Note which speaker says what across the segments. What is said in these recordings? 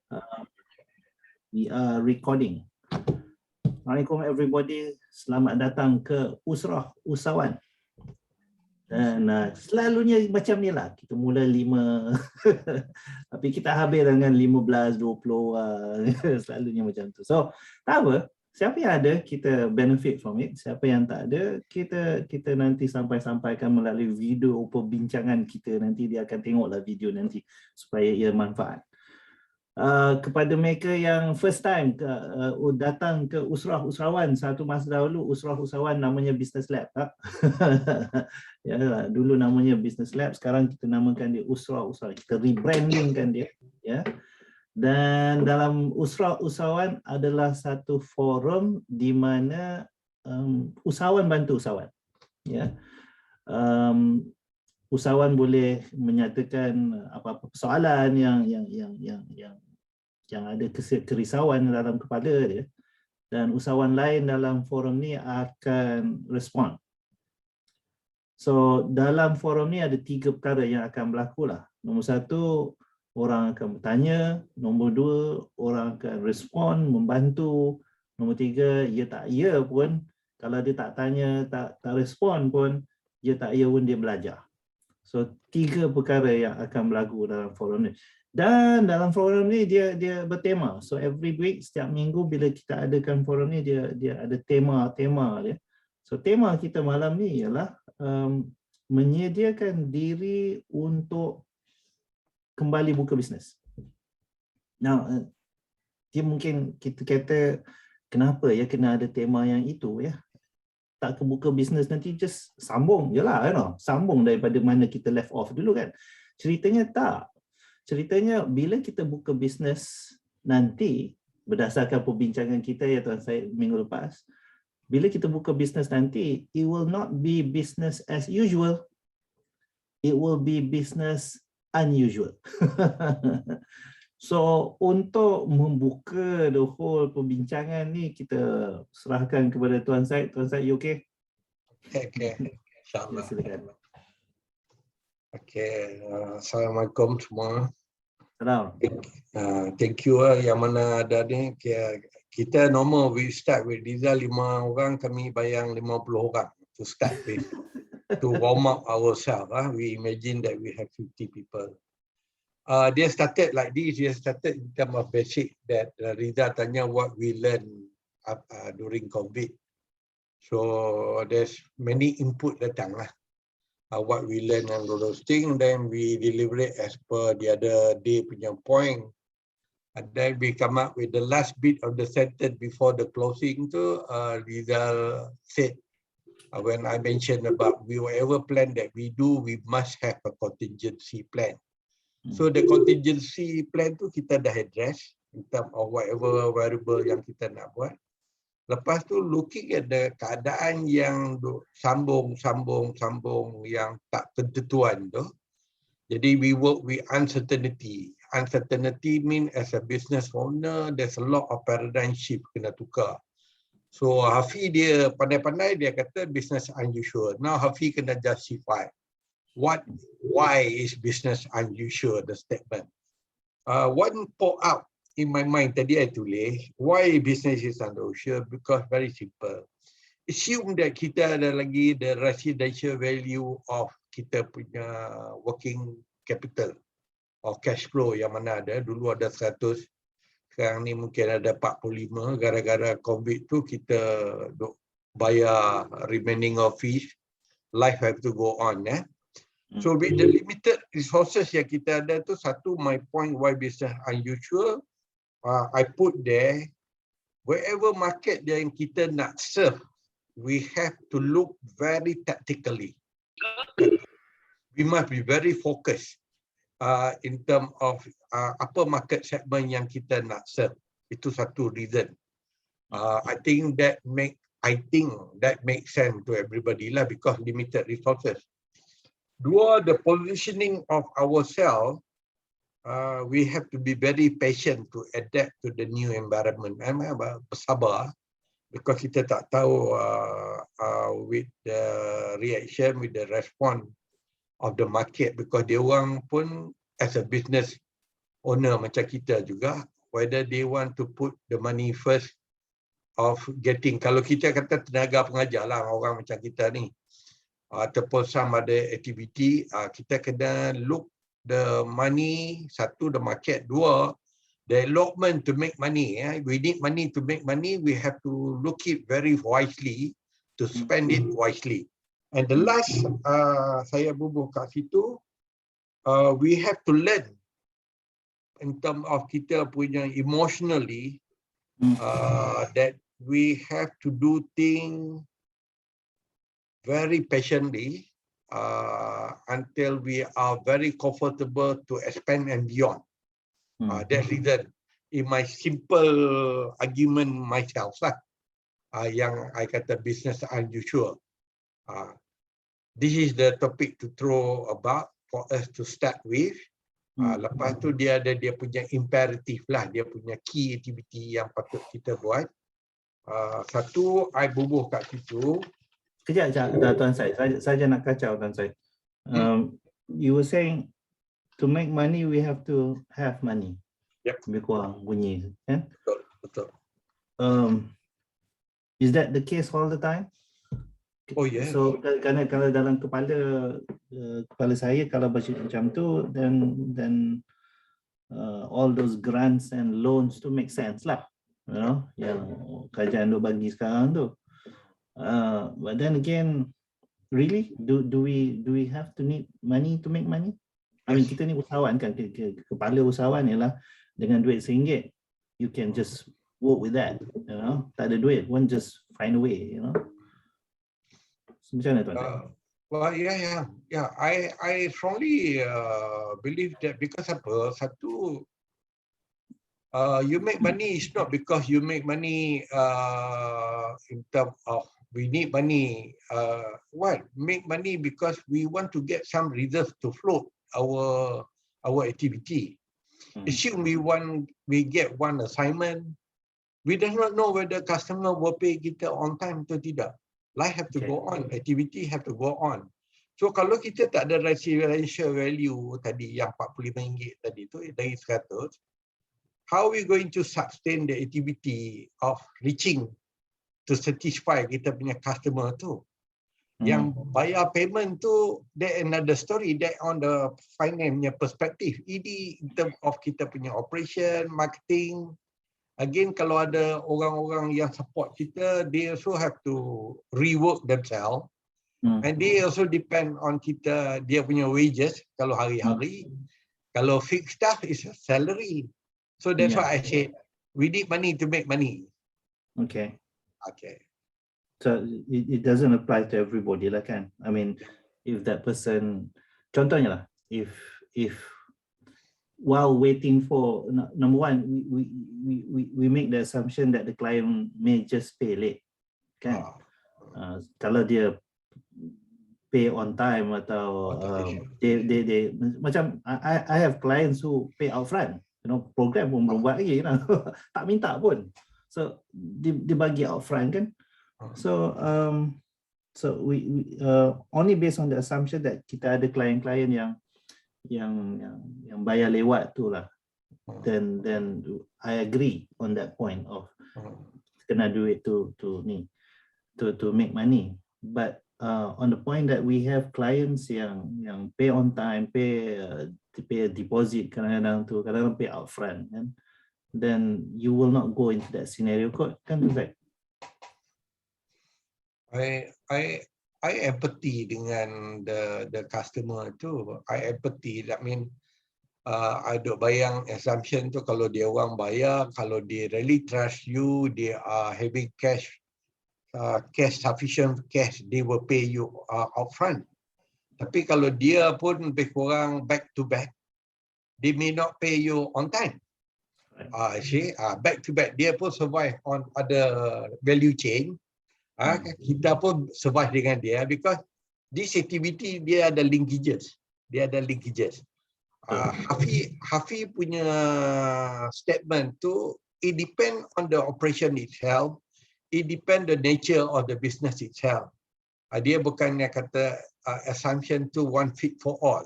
Speaker 1: Uh, we are recording. Assalamualaikum everybody. Selamat datang ke Usrah Usahawan. Dan selalunya macam ni lah. Kita mula 5 tapi kita habis dengan 15, 20 selalunya macam tu. So, tak apa. Siapa yang ada, kita benefit from it. Siapa yang tak ada, kita nanti sampaikan melalui video perbincangan kita. Nanti dia akan tengoklah video nanti supaya ia manfaat. Kepada mereka yang first time datang ke Usrah Usahawan, satu masa dahulu Usrah Usahawan namanya Business Lab. Ya, dulu namanya Business Lab, sekarang kita namakan dia Usrah Usahawan. Kita rebrandingkan dia, ya. Dan dalam Usrah Usahawan adalah satu forum di mana usahawan bantu usahawan, ya. Usahawan boleh menyatakan apa-apa persoalan yang ada kerisauan dalam kepala dia, dan usahawan lain dalam forum ni akan respon. So dalam forum ni ada 3 perkara yang akan berlaku lah. Nombor 1, orang akan bertanya. Nombor 2, orang akan respon, membantu. Nombor 3, ya tak ya pun, kalau dia tak tanya, tak respon pun, ya tak ya pun dia belajar. So 3 perkara yang akan berlaku dalam forum ni. Dan dalam forum ni dia bertema. So every week, setiap minggu bila kita adakan forum ni, dia ada tema dia. So tema kita malam ni ialah menyediakan diri untuk kembali buka bisnes. Now, dia mungkin kita kata, kenapa ya kena ada tema yang itu ya? Tak kebuka bisnes nanti just sambung je lah, you know? Sambung daripada mana kita left off dulu kan. Ceritanya tak. Ceritanya bila kita buka bisnes nanti, berdasarkan perbincangan kita ya Tuan Syed minggu lepas, bila kita buka bisnes nanti, it will not be business as usual. It will be business unusual. So untuk membuka the whole perbincangan ni, kita serahkan kepada Tuan Syed. Tuan Syed, you okay?
Speaker 2: Okay, insyaAllah.
Speaker 1: Silakan.
Speaker 2: Okay, Assalamualaikum semua.
Speaker 1: Salam.
Speaker 2: Thank you yang mana ada ni. Kita normal we start with Liza 5 orang, kami bayang 50 orang to start with. To warm up ourselves. We imagine that we have 50 people. Dia started like this. Dia started in terms of basic that Riza tanya what we learn during COVID. So there's many input datang lah. What we learn and all those things. Then we deliberate as per the other day punya point. And then we come up with the last bit of the sentence before the closing tu. Riza said, when I mentioned about whatever plan that we do, we must have a contingency plan. So the contingency plan tu kita dah address in terms of whatever variable yang kita nak buat. Lepas tu looking at the keadaan yang sambung yang tak ketentuan tu. Jadi we work with uncertainty. Uncertainty mean as a business owner, there's a lot of paradigm shift kena tukar. So Hafi dia pandai-pandai, dia kata business unusual. Now Hafi kena justify why is business unusual, the statement. One pop out in my mind tadi I tulis, why business is unusual? Because very simple. Assume that kita ada lagi the residential value of kita punya working capital or cash flow yang mana ada. Dulu ada 100, sekarang ni mungkin ada 45. Gara-gara COVID tu kita bayar remaining of fees. Life have to go on. So with the limited resources yang kita ada tu, satu my point why business unusual, I put there, wherever market yang kita nak serve, we have to look very tactically. We must be very focused in terms of apa market segment yang kita nak serve. Itu satu reason. I think that makes sense to everybody lah, because limited resources. Dua, the positioning of ourselves, we have to be very patient to adapt to the new environment. Bersabar, because kita tak tahu with the reaction, with the response of the market, because dia orang pun as a business owner macam kita juga, whether they want to put the money first of getting, kalau kita kata tenaga pengajar lah, orang macam kita ni, ataupun sama ada aktiviti, kita kena look the money, satu, the market, dua, the allotment to make money. We need money to make money, we have to look it very wisely, to spend it wisely. And the last, saya bubuh kat situ, we have to learn in terms of kita punya emotionally, that we have to do things very patiently until we are very comfortable to expand and beyond. That's reason in my simple argument myself lah, yang I kata business unusual. This is the topic to throw about for us to start with. Lepas tu dia ada dia punya imperatif lah, dia punya key activity yang patut kita buat. Satu, I bubuh kat situ.
Speaker 1: Kejap, Tuan Syed. Saya nak kacau, Tuan Syed. You were saying to make money, we have to have money.
Speaker 2: Yep.
Speaker 1: Lebih kurang bunyi. Kan?
Speaker 2: Betul.
Speaker 1: Is that the case all the time?
Speaker 2: Oh yeah.
Speaker 1: So kalau dalam kepala saya kalau baca macam tu, then all those grants and loans to make sense lah, you know, yang kerajaan duk bagi sekarang tu. But then again, really, do we have to need money to make money? I mean, kita ni usahawan kan, kepala usahawan ialah dengan duit RM1, you can just work with that, you know. Tak ada duit, one just find a way, you know. Macam mana, Tuan?
Speaker 2: Well, yeah. I strongly believe that because apa? Satu, you make money is not because you make money in terms of we need money. Make money because we want to get some reserve to float our activity. Assume we get one assignment, we do not know whether customer will pay kita on time atau tidak. Life have to go on, activity have to go on. So kalau kita tak ada residential value tadi yang RM45 tadi tu dari 100, how are we going to sustain the activity of reaching to satisfy kita punya customer tu? Yang bayar payment tu, that another story, that on the finance perspective. Ini in terms of kita punya operation, marketing. Again, kalau ada orang-orang yang support kita, they also have to rework themselves. And they also depend on kita, dia punya wages, kalau hari-hari. Kalau fixed staff is salary. So that's why I said, we need money to make money.
Speaker 1: Okay. So it doesn't apply to everybody lah kan? I mean, if that person, contohnya lah, if while waiting for number one, we make the assumption that the client may just pay late, kan? Kalau dia pay on time atau they macam I have clients who pay upfront, you know, program pun belum buat lagi, you know, tak minta pun, so dia bagi upfront kan? So we only based on the assumption that kita ada klien-klien yang bayar lewat tu lah, then I agree on that point of kena duit to make money. But on the point that we have clients yang pay on time, pay a deposit, kadang-kadang pay upfront, kan? Then you will not go into that scenario kot, kan?
Speaker 2: I empathy dengan the customer tu. I empathy, that mean I duk bayang assumption tu, kalau dia orang bayar, kalau dia really trust you, they are having cash sufficient cash, they will pay you upfront. Tapi kalau dia pun lebih kurang back to back, they may not pay you on time. Back to back, dia pun survive on other value chain. Kita pun survive dengan dia, because this activity dia ada linkages. Hafi punya statement tu, it depend on the operation itself, it depend the nature of the business itself. Dia bukannya kata assumption tu one fit for all.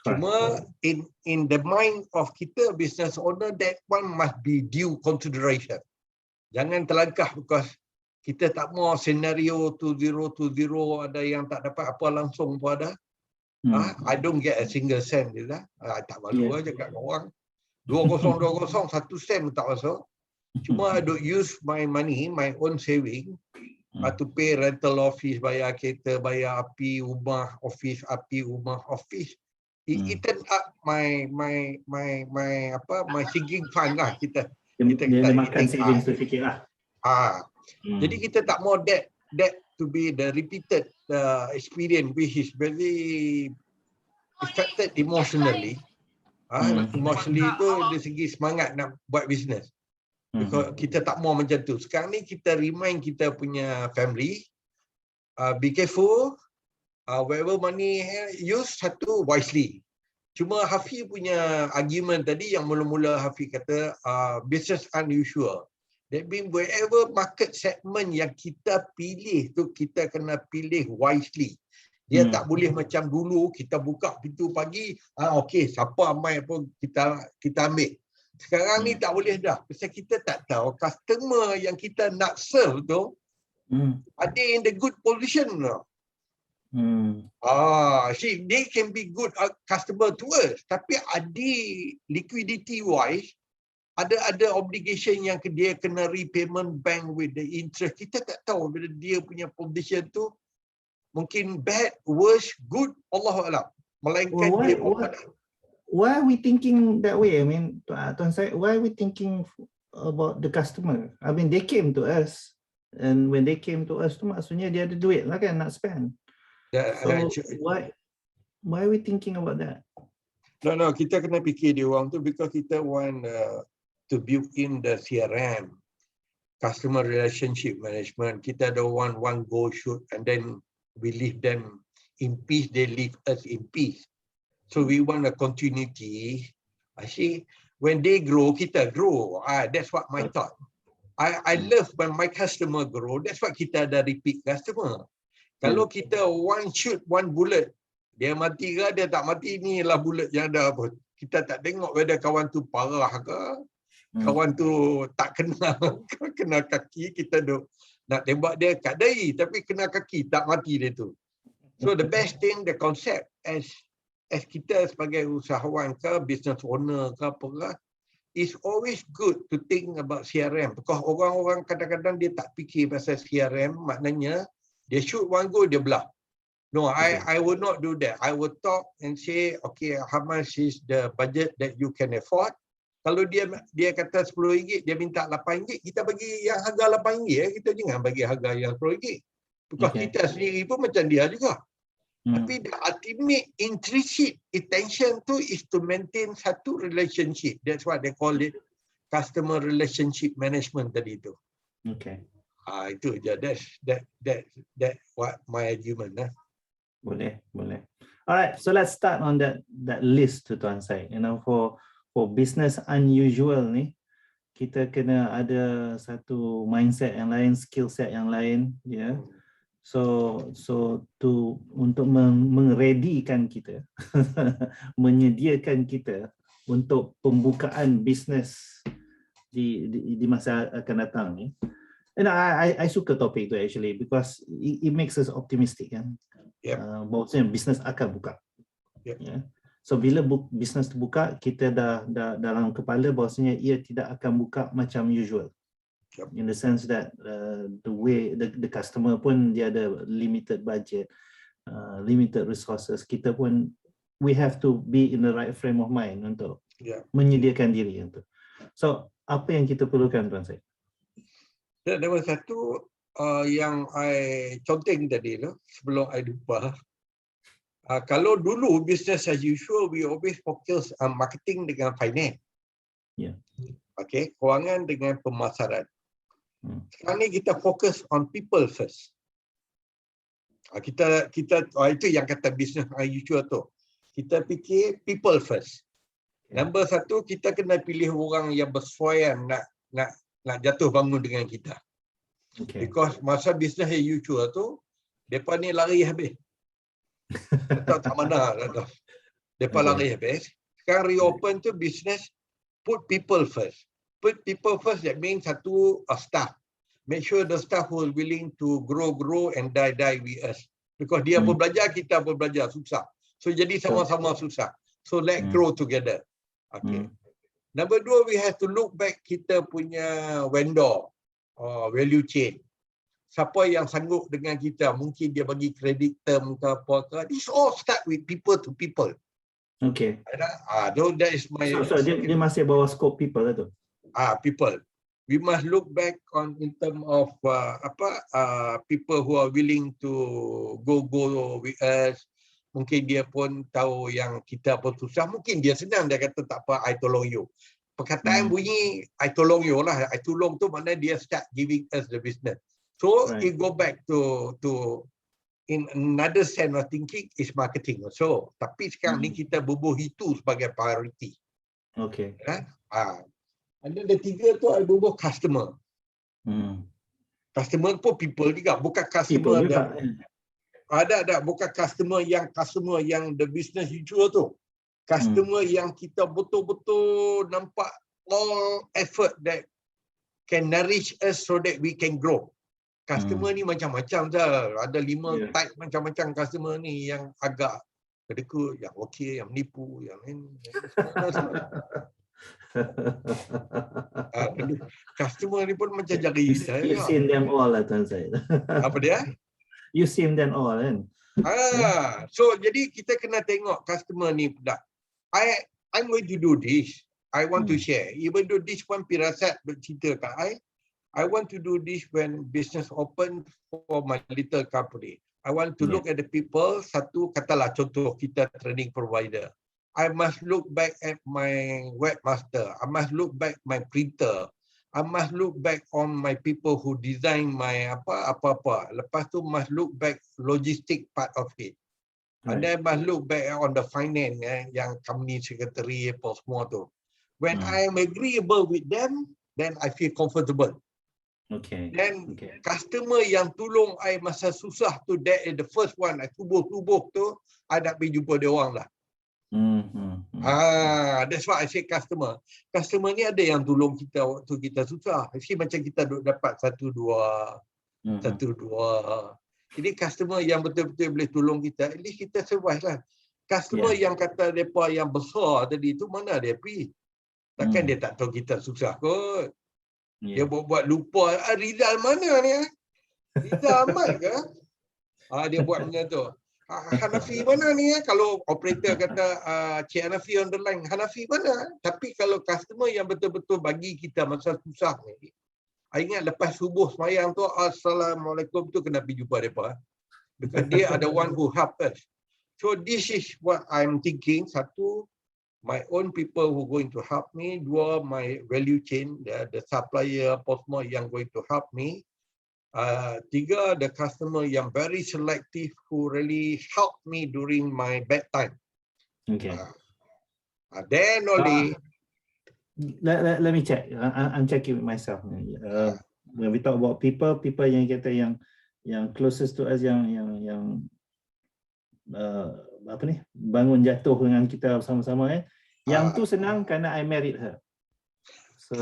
Speaker 2: Cuma in the mind of kita business owner, that one must be due consideration. Jangan terlangkah because kita tak mau senario 2020 ada yang tak dapat apa langsung pun ada. I don't get a single cent je lah. Tak malu aja kat orang. 2020 1 sen tak masuk. Cuma I don't use my money, my own saving to pay rental office, bayar kereta, bayar api rumah office, api rumah office. It eaten up my sinking fund lah kita.
Speaker 1: Dia makan savings tu sikit lah.
Speaker 2: Jadi kita tak mau that to be the repeated experience which is very affected emotionally. Emotionally tu dari segi semangat nak buat bisnes. Because kita tak mau macam tu. Sekarang ni kita remind kita punya family, be careful, whatever money use satu wisely. Cuma Hafiz punya argument tadi yang mula-mula Hafiz kata business unusual. That means wherever market segment yang kita pilih tu kita kena pilih wisely. Dia tak boleh macam dulu kita buka pintu pagi, okey siapa amai pun kita ambil. Sekarang ni tak boleh dah. Pasal kita tak tahu customer yang kita nak serve tu ada in the good position tau. See, they can be good customer to us, tapi ada liquidity wise, ada obligation yang dia kena repayment bank with the interest. Kita tak tahu bila dia punya position tu mungkin bad, worse, good, Allahuakbar. Melainkan dia
Speaker 1: why are we thinking that way? I mean, Tuan Syed, why are we thinking about the customer? I mean, they came to us, and when they came to us tu maksudnya dia ada duit lah kan nak spend. So why are we thinking about that?
Speaker 2: No, kita kena fikir dia orang tu because kita want to build in the CRM, customer relationship management. Kita ada one goal shoot, and then we leave them in peace, they leave us in peace. So we want a continuity. I see when they grow, kita grow. That's what my thought. I love when my customer grow. That's what kita ada repeat customer. Kalau kita one shoot, one bullet, dia mati ke, dia tak mati, inilah bullet yang ada apa. Kita tak tengok whether kawan tu parah ke, kawan tu tak kena kaki, kita nak tembak dia kat dahi, tapi kena kaki, tak mati dia tu. So the best thing, the concept as kita sebagai usahawan ke, business owner ke apa ke, is always good to think about CRM. Because orang-orang kadang-kadang dia tak fikir pasal CRM, maknanya dia shoot one goal, dia belah. No, I would not do that. I would talk and say, okay, how much is the budget that you can afford? Kalau dia kata RM10, dia minta RM8, kita bagi yang harga RM8, kita jangan bagi harga yang RM10. Because kita sendiri pun macam dia juga. Tapi the ultimate intrinsic intention tu is to maintain satu relationship. That's what they call it, customer relationship management tadi tu.
Speaker 1: Okay.
Speaker 2: Itu je. That what my argument lah.
Speaker 1: Boleh. Alright, so let's start on that list tu Tuan Syed. You know, for business unusual ni, kita kena ada satu mindset yang lain, skill set yang lain, ya. So untuk mengredikan kita, menyediakan kita untuk pembukaan bisnes di masa akan datang ni. And I suka topik tu actually because it makes us optimistic kan. Bahawasanya bisnes akan buka. Yeah. So bila bisnes terbuka, kita dah dalam kepala bahawasanya ia tidak akan buka macam usual. In the sense that the way the customer pun dia ada limited budget, limited resources. Kita pun we have to be in the right frame of mind untuk menyediakan diri untuk. So apa yang kita perlukan Tuan Syed?
Speaker 2: Nombor satu yang I conteng tadi lah, sebelum I lupa. Kalau dulu business as usual, we always focus on marketing dengan finance. Okay, kewangan dengan pemasaran. Sekarang ni kita fokus on people first. Kita itu yang kata business as usual tu. Kita fikir people first. Nombor satu, kita kena pilih orang yang bersesuaian nak jatuh bangun dengan kita. Because masa business as usual tu, mereka ni lari habis. Tak mana dah. Lepas lari habis. Sekarang reopen tu business, put people first. Put people first, that means satu, staff. Make sure the staff who are willing to grow and die with us. Because dia pun belajar, kita pun belajar, susah. So jadi sama-sama susah. So let's grow together. Okay. Number 2, we have to look back kita punya vendor or value chain. Siapa yang sanggup dengan kita, mungkin dia bagi kredit term ke apa ke. This all start with people to people.
Speaker 1: Okay.
Speaker 2: That is my...
Speaker 1: So dia masih bawah scope people lah tu?
Speaker 2: People. We must look back on in terms of people who are willing to go with us. Mungkin dia pun tahu yang kita pun susah. Mungkin dia senang, dia kata tak apa, I tolong you. Perkataan bunyi I tolong you lah. I tolong tu maknanya dia start giving us the business. So it go back to in another sense of thinking is marketing. So tapi sekarang ni kita bubuh itu sebagai priority.
Speaker 1: Okay.
Speaker 2: And then the 3 tu I bubuh customer. Customer pun people juga, bukan customer ada bukan customer yang the business usual tu. Customer yang kita betul-betul nampak all effort that can nourish us so that we can grow. Customer ni macam-macam dah. Ada 5 type macam-macam customer ni, yang agak kedekut, yang okey, yang menipu, yang lain. Customer ni pun macam jari saya.
Speaker 1: You've seen them all lah Tuan Syed.
Speaker 2: Apa dia?
Speaker 1: You've seen them all kan?
Speaker 2: So jadi kita kena tengok customer ni pula. I'm going to do this. I want to share. Even though this one pirasat bercerita kat I want to do this when business open for my little company. I want to look at the people. Satu, katalah contoh kita training provider. I must look back at my webmaster. I must look back my printer. I must look back on my people who design my apa-apa. Lepas tu must look back logistic part of it. And then must look back on the finance, yang company secretary apa semua tu. When I am agreeable with them, then I feel comfortable.
Speaker 1: Okay.
Speaker 2: Then customer yang tolong I masa susah tu, that is the first one. I tubuh tu, I nak pergi jumpa dia orang lah. That's why I say customer. Customer ni ada yang tolong kita waktu kita susah. Actually macam kita dapat satu dua. Jadi customer yang betul-betul boleh tolong kita, at least kita survive lah. Customer yang kata mereka yang besar tadi tu, mana dia pergi? Takkan dia tak tahu kita susah kot. Dia buat lupa. Rizal mana ni? Rizal Ahmad ke? Dia buat macam tu. Hanafi mana ni? Kalau operator kata Cik Hanafi on the line, Hanafi mana? Tapi kalau customer yang betul-betul bagi kita masa susah ni, I ingat lepas subuh semayang tu, Assalamualaikum tu kena pergi jumpa mereka. Because dia ada one who help us. So this is what I'm thinking. Satu, my own people who going to help me. 2, my value chain, the supplier, semua yang going to help me. 3, the customer yang very selective who really help me during my bad time.
Speaker 1: Okay.
Speaker 2: Then only.
Speaker 1: Let me check. I'm checking with myself. When we talk about people yang kata yang closest to us, yang apa ni, bangun jatuh dengan kita sama-sama yang tu senang kerana I married her. So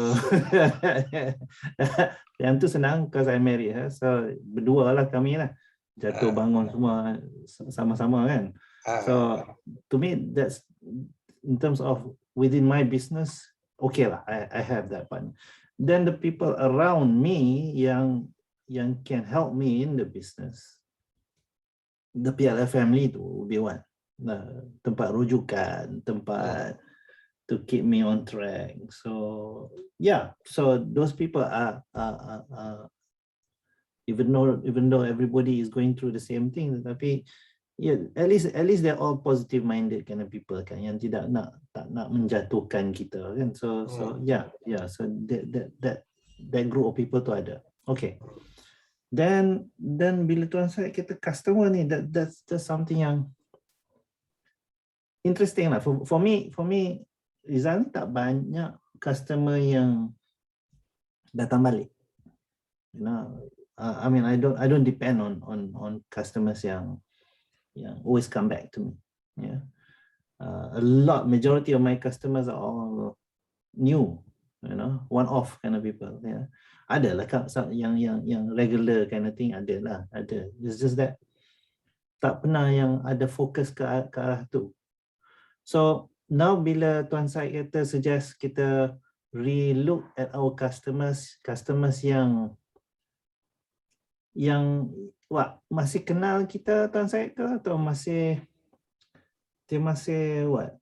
Speaker 1: yang tu senang because I married her. So berdua lah kami lah, jatuh bangun semua sama-sama kan. So to me that's, in terms of within my business, okay lah, I have that partner. Then the people around me yang can help me in the business, the PLF family tu will be one. Tempat rujukan, tempat to keep me on track. So yeah, so those people are even though everybody is going through the same thing, tapi at least they're all positive minded kind of people kan, yang tak nak menjatuhkan kita kan. So yeah, so that group of people tu ada. Okay. Then bila Tuan Syed kata customer ni, that's something yang interesting lah. For me Rizal ni tak banyak customer yang datang balik. You know, I mean I don't depend on customers yang always come back to me. Yeah. Majority of my customers are all new, one-off kind of people. Yeah. Adalah yang regular kind of thing, ada. It's just that tak pernah yang ada fokus ke arah tu. So now bila Tuan Syed kata suggest kita relook at our customers yang masih kenal kita, Tuan Syed, ke atau dia masih what?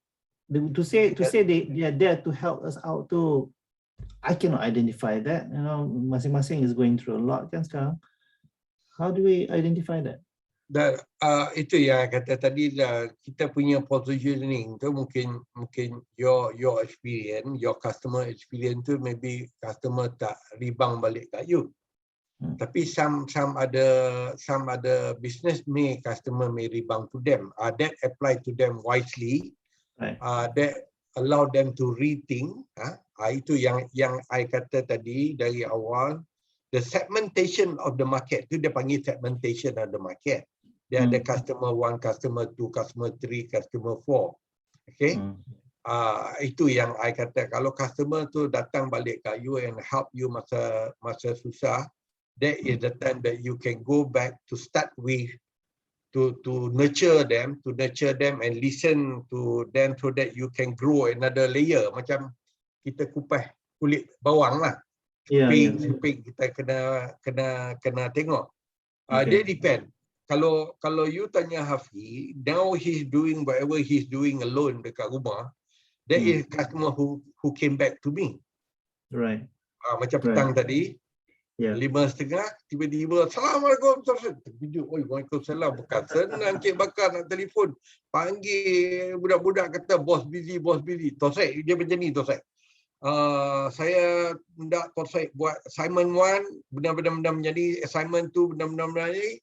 Speaker 1: To say they are there to help us out too. I cannot identify that. Masing-masing is going through a lot kan sekarang. How do we identify that?
Speaker 2: Dan itu yang kata tadi lah, kita punya positioning tu mungkin your experience, your customer experience tu maybe customer tak rebound balik kat you. Tapi some other business customer may rebound to them. That apply to them wisely.
Speaker 1: Right.
Speaker 2: That allow them to rethink. Itu yang I kata tadi dari awal. The segmentation of the market tu dia panggil segmentation of the market. Dia ada customer 1, customer 2, customer 3, customer 4. Okay? Itu yang I kata, kalau customer tu datang balik kat you and help you masa susah, that is the time that you can go back to start with, to nurture them and listen to them so that you can grow another layer. Macam kita kupas kulit bawang lah. Seping kita kena tengok. Dia depend. Kalau you tanya Hafi, now he's doing whatever he's doing alone dekat rumah, that is customer who came back to me.
Speaker 1: Right.
Speaker 2: Macam petang tadi, 5:30, tiba-tiba, Assalamualaikum, terkejut. Waalaikumsalam. Bukan senang Cik Bakar nak telefon. Panggil budak-budak kata, bos busy. Tosek, dia macam ni, Tosek. Saya hendak Tosek buat assignment 1, benda-benda menjadi assignment 2, benda-benda menjadi.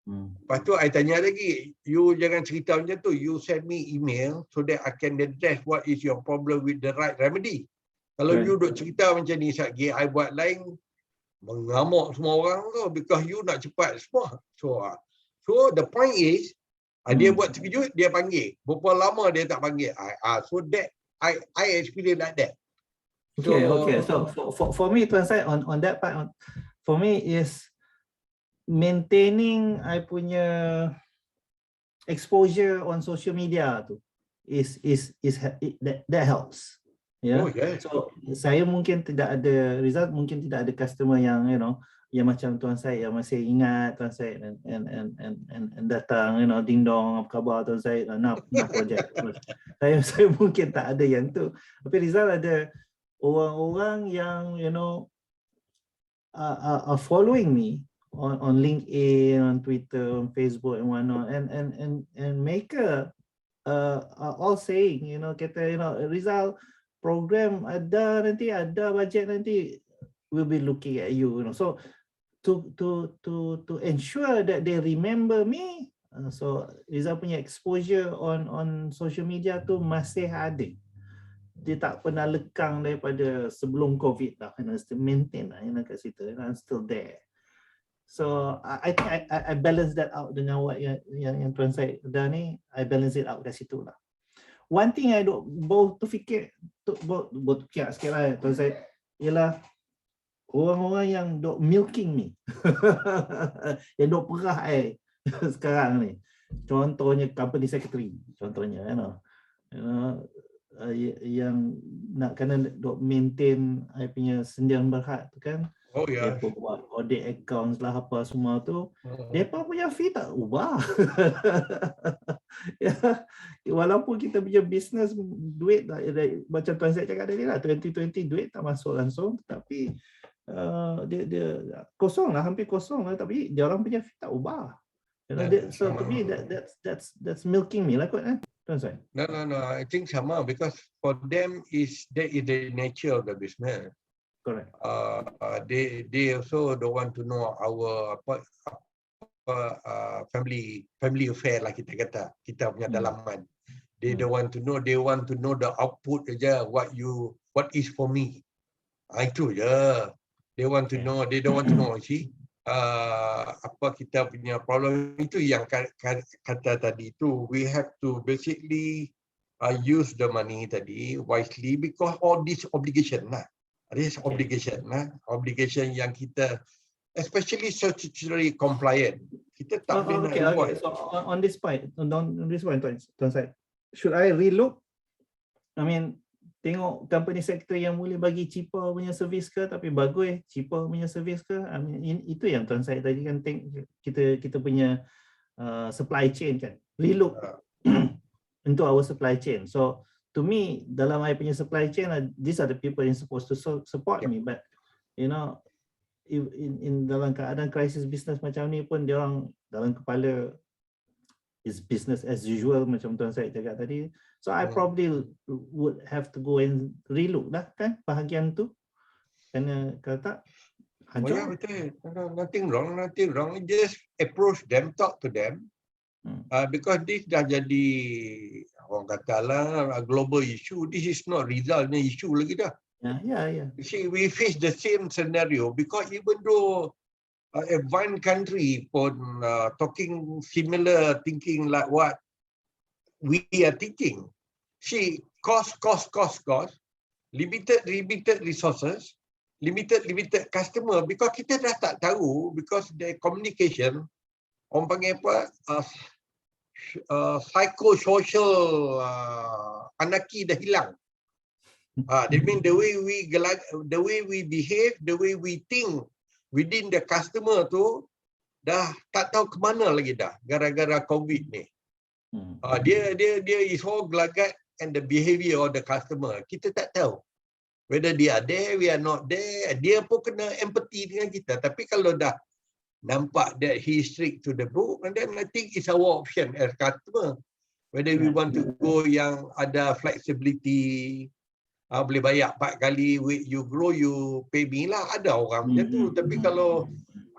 Speaker 2: Lepas tu I tanya lagi, you jangan cerita macam tu, you send me email so that I can address what is your problem with the right remedy. Kalau you duk cerita macam ni satgi, I buat lain, mengamuk semua orang tu because you nak cepat semua. So the point is, dia buat terkejut, dia panggil. Berapa lama dia tak panggil. So that I experience like that.
Speaker 1: Okay. So for me, Tuan Syed, on that part, for me is maintaining I punya exposure on social media tu that helps. So saya mungkin tidak ada result, mungkin tidak ada customer yang yang macam Tuan Syed yang masih ingat Tuan Syed and datang ding dong, apa khabar Tuan Syed, nak projek. saya mungkin tak ada yang tu, tapi result ada orang-orang yang are following me on LinkedIn, on Twitter, on Facebook and whatnot, and mereka are all saying, kata, Rizal, program ada nanti, ada budget nanti, we'll be looking at you, So to ensure that they remember me, so Rizal punya exposure on social media tu masih ada. Dia tak pernah lekang daripada sebelum COVID lah, still maintain lah, kat situ, I'm still there. So I think I balance that out dengan what yang Tuan Syed dah ni, I balance it out kat situ lah. One thing I baru fikir sikit lah Tuan Syed, ialah orang-orang yang dok milking ni, yang dok perah sekarang ni. Contohnya company secretary, contohnya yang nak kena dok maintain I punya sendian berhad tu kan. Mereka buat audit accounts lah apa semua tu, mereka punya fee tak ubah. Walaupun kita punya business duit macam Tuan Syed cakap tadi lah, 2020 duit tak masuk langsung, tapi dia kosong lah, hampir kosong lah, tapi dia orang punya fee tak ubah. So to me that's milking me lah kot Tuan Syed.
Speaker 2: No, I think sama, because for them that is the nature of the business.
Speaker 1: Correct.
Speaker 2: They also don't want to know our family affair lah, kita kata, kita punya dalaman. They don't want to know, they want to know the output aja, what is for me. Itu je. They want to know, they don't want to know, see, apa kita punya problem. Itu yang kata tadi tu, we have to basically use the money tadi wisely because all this obligation lah. This obligation lah. Obligation yang kita, especially statutory compliant. Kita tak boleh nak buat.
Speaker 1: So on this point, Tuan Syed, should I relook? I mean, tengok company sector yang boleh bagi cheaper punya servis ke, tapi bagus cheaper punya servis ke? I mean, itu yang Tuan Syed tadi kan kita punya supply chain kan. Relook into our supply chain. So to me, dalam I punya supply chain, these are the people yang supposed to support me. But you know, in dalam keadaan krisis bisnes macam ni pun, dia orang dalam kepala is business as usual macam Tuan Syed cakap tadi. So I probably would have to go and relook dah kan bahagian tu. Kerana kalau tak hancur.
Speaker 2: Betul. Nothing wrong. Just approach them, talk to them. Because this dah jadi, orang katalah, global issue. This is not resultnya issue lagi dah.
Speaker 1: Yeah.
Speaker 2: You see, we face the same scenario because even though advanced country pun talking similar thinking like what we are thinking. See, cost, limited resources, limited customer, because kita dah tak tahu, because the communication, orang panggil apa, psychosocial anarchy dah hilang. That means the way we behave, the way we think within the customer tu dah tak tahu ke mana lagi dah gara-gara COVID ni. Dia is all gelagat and the behavior of the customer. Kita tak tahu whether they are there, we are not there. Dia pun kena empathy dengan kita. Tapi kalau dah nampak that he strict to the book, and then I think it's our option as customer. Whether we want to go yang ada flexibility, boleh bayar 4 kali, you grow, you pay me lah. Ada orang macam tu. Tapi kalau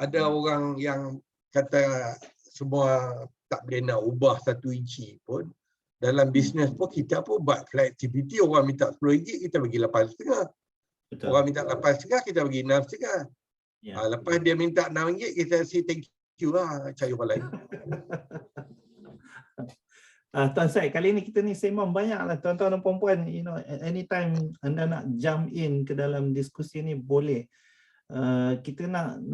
Speaker 2: ada orang yang kata semua tak boleh nak ubah 1 inci pun, dalam bisnes pun kita pun buat flexibility. Orang minta RM10, kita bagi 8.5. Orang minta 8.5, kita bagi 6.5. Lepas dia minta RM6, kita say thank you lah, cari orang lain.
Speaker 1: Tuan Syed, kali ni kita ni sembang banyak lah tuan-tuan dan puan-puan. You know, anytime anda nak jump in ke dalam diskusi ni boleh. Kita nak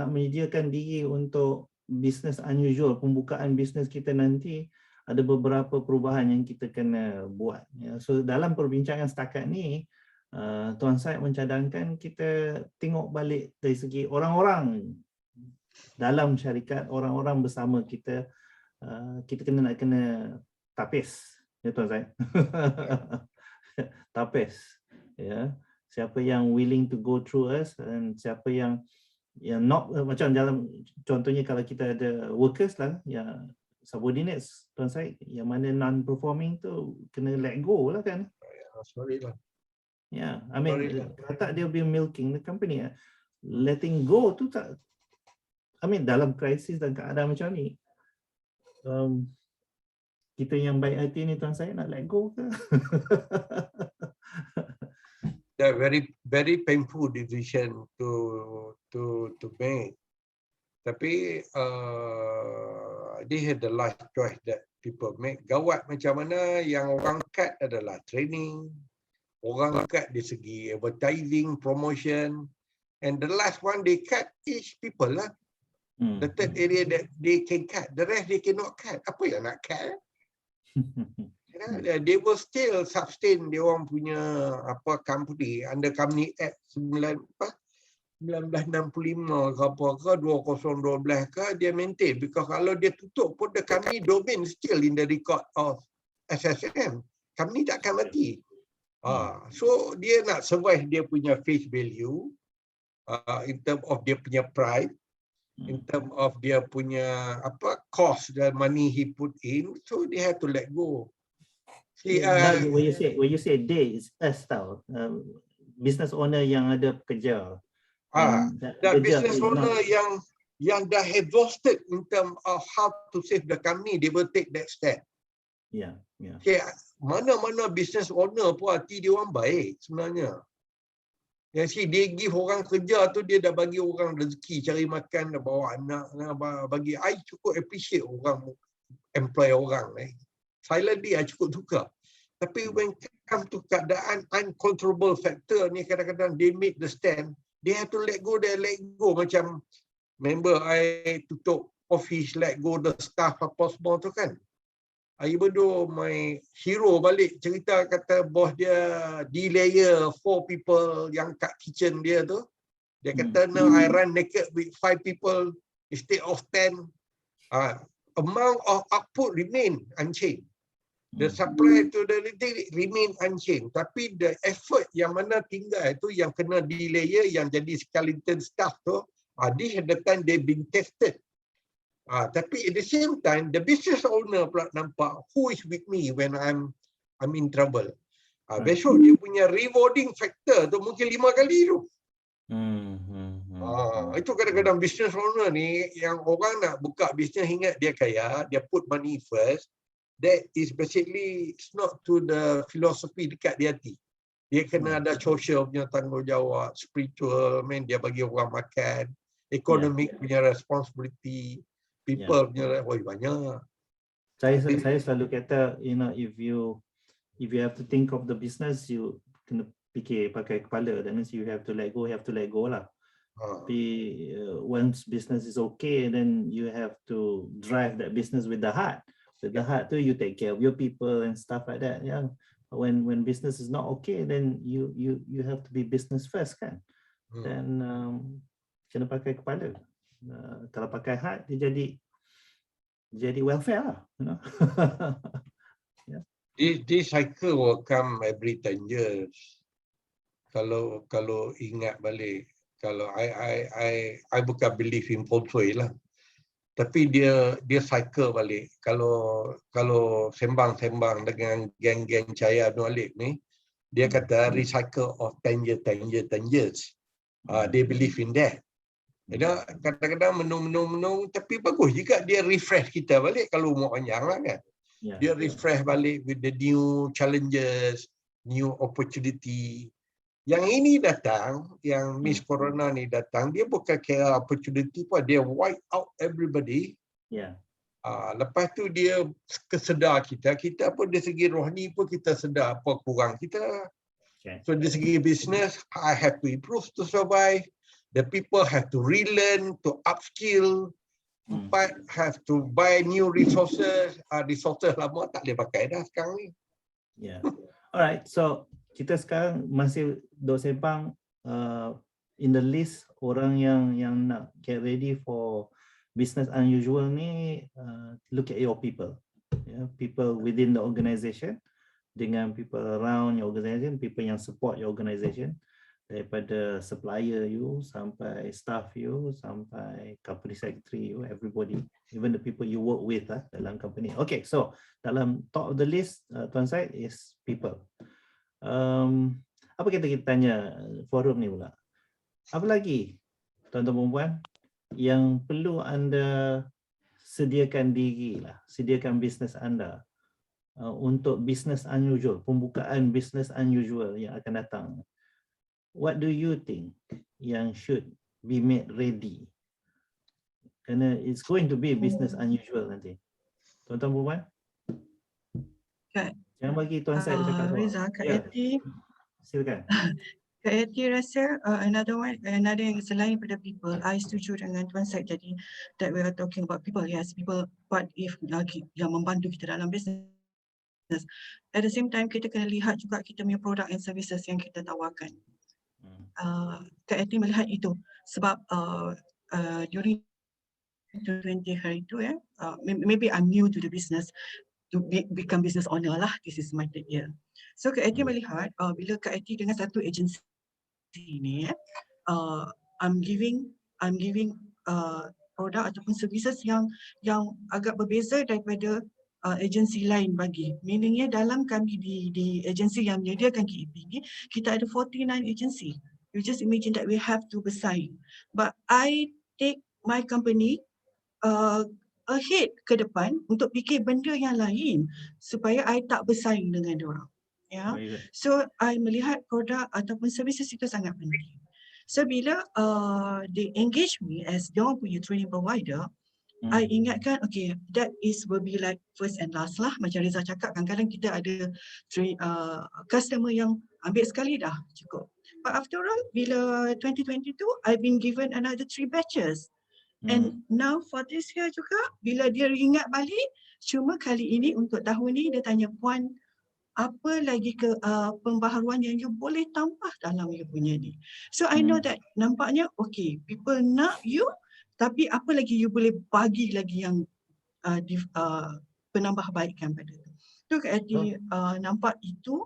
Speaker 1: menyediakan diri untuk bisnes unusual, pembukaan bisnes kita nanti ada beberapa perubahan yang kita kena buat. So dalam perbincangan setakat ni, Tuan Syed mencadangkan kita tengok balik dari segi orang-orang dalam syarikat, orang-orang bersama kita. Kita kena tapis, ya Tuan Syed. Tapis, ya. Siapa yang willing to go through us, dan siapa yang not, macam dalam contohnya kalau kita ada workers lah, ya subordinates Tuan Syed, yang mana non-performing tu kena let go lah kan.
Speaker 2: Sorry lah.
Speaker 1: Ya, I mean, kata dia be milking the company, letting go tu tak, I mean dalam krisis dan keadaan macam ni, kita yang baik hati ni Tuan Syed nak let go ke?
Speaker 2: That very painful decision to make. Tapi this is the last choice that people make. Gawat macam mana yang orang cut adalah training, orang cut dari segi advertising, promotion, and the last one they cut is people lah. The third area that they can cut, the rest they cannot cut. Apa yang nak cut? They will still sustain dia orang punya company under Company Act 1965 ke apa ke 2012 ke, dia maintain, because kalau dia tutup pun the company domain still in the record of SSM. Company takkan mati. So dia nak survive dia punya face value in term of dia punya pride, in term of dia punya cost dan money he put in, so they have to let go. See,
Speaker 1: when you say they, is us tau, business owner yang ada pekerja.
Speaker 2: The business owner yang dah exhausted in term of how to save the company, they will take that step.
Speaker 1: Yeah.
Speaker 2: Okay, mana-mana business owner pun hati dia orang baik sebenarnya. Yang si dia give orang kerja tu, dia dah bagi orang rezeki, cari makan, dah bawa anak, bagi. I cukup appreciate orang employ orang. Silently I cukup suka. Tapi when come to keadaan uncontrollable factor ni, kadang-kadang they make the stand, they have to let go. Macam member I tutup office, let go the staff apa semua tu kan. Even though my hero balik cerita, kata bos dia delayer 4 people yang kat kitchen dia tu. Dia kata, now I run naked with 5 people instead of 10. Amount of output remain unchanged. The supply to the retail remain unchanged. Tapi the effort yang mana tinggal itu, yang kena delayer, yang jadi skeleton staff tu, this at the time they been tested. Tapi at the same time, the business owner pula nampak who is with me when I'm in trouble. Besok dia punya rewarding factor tu mungkin 5 kali tu. Itu kadang-kadang business owner ni, yang orang nak buka bisnes ingat dia kaya, dia put money first. That is basically, it's not to the philosophy dekat di hati. Dia kena ada social punya tanggungjawab, spiritual, dia bagi orang makan, economic punya responsibility, people punya banyak.
Speaker 1: Saya selalu kata, if you have to think of the business, you kena fikir pakai kepala. That means you have to let go lah. Tapi once business is okay, then you have to drive that business with the heart. With the heart tu, you take care of your people and stuff like that. Yeah. When business is not okay, then you have to be business first kan. Dan kena pakai kepala. Kalau pakai heart, dia jadi welfare lah.
Speaker 2: Yeah. This cycle will come every 10 years. Kalau ingat balik, kalau I bukan believe in feng shui lah. Tapi dia cycle balik. Kalau sembang-sembang dengan geng-geng Cahaya Abdul Malik ni, dia kata recycle of 10 years. They believe in that. Kadang-kadang menung, tapi bagus juga dia refresh kita balik kalau umur panjang lah kan. Dia refresh balik with the new challenges, new opportunity. Yang ini datang, yang Miss Corona ni datang, dia bukan kira opportunity pun, dia wipe out everybody. Lepas tu dia kesedar kita pun dari segi rohani pun kita sedar apa kurang kita. So dari segi business, I have to improve to survive. The people have to relearn, to upskill. 4, have to buy new resources. Resources lama tak boleh pakai dah sekarang ni.
Speaker 1: Alright, so kita sekarang masih duk sembang in the list orang yang nak get ready for business unusual ni, look at your people. People within the organization dengan people around your organization, people yang support your organization, daripada supplier you sampai staff you sampai company secretary you, everybody, even the people you work with dalam company. Okay, so dalam top of the list, Tuan Syed, is people. Apa kita tanya forum ni pula? Apa lagi, tuan-tuan perempuan, yang perlu anda sediakan diri lah, sediakan bisnes anda untuk business unusual, pembukaan business unusual yang akan datang? What do you think yang should be made ready? Kerana it's going to be business unusual nanti. Tuan-tuan perempuan? Jangan bagi Tuan Syed cakap
Speaker 3: Reza, Kak Yati.
Speaker 1: Silakan.
Speaker 3: Kak Yati rasa another yang selain pada people, I setuju dengan Tuan Syed jadi that we are talking about people. Yes, people, but if yang membantu kita dalam business. At the same time, kita kena lihat juga kita punya product and services yang kita tawarkan. Kak Yati melihat itu sebab during 20 hari itu maybe I'm new to the business, to become business owner lah. This is my third year. So Kak Yati melihat bila Kak Yati dengan satu agensi ni, I'm giving produk ataupun services yang agak berbeza daripada agensi lain bagi. Meaningnya dalam kami di agensi yang menyediakan KEP ni, kita ada 49 agensi. You just imagine that we have to bersaing. But I take my company ahead ke depan untuk fikir benda yang lain supaya I tak bersaing dengan diorang. So I melihat produk ataupun services itu sangat penting. So bila they engage me as diorang punya training provider, I ingatkan, okay, that will be like first and last lah. Macam Reza cakap, kadang-kadang kita ada customer yang ambil sekali dah cukup. But after all, bila 2022, I've been given another 3 batches. And now for this year juga, bila dia ingat balik, cuma kali ini untuk tahun ni dia tanya, Puan, apa lagi ke pembaharuan yang you boleh tambah dalam you punya ni? So I know that nampaknya, okay, people nak you, tapi apa lagi you boleh bagi lagi yang penambahbaikan pada tu. Tu Kak Ati nampak itu,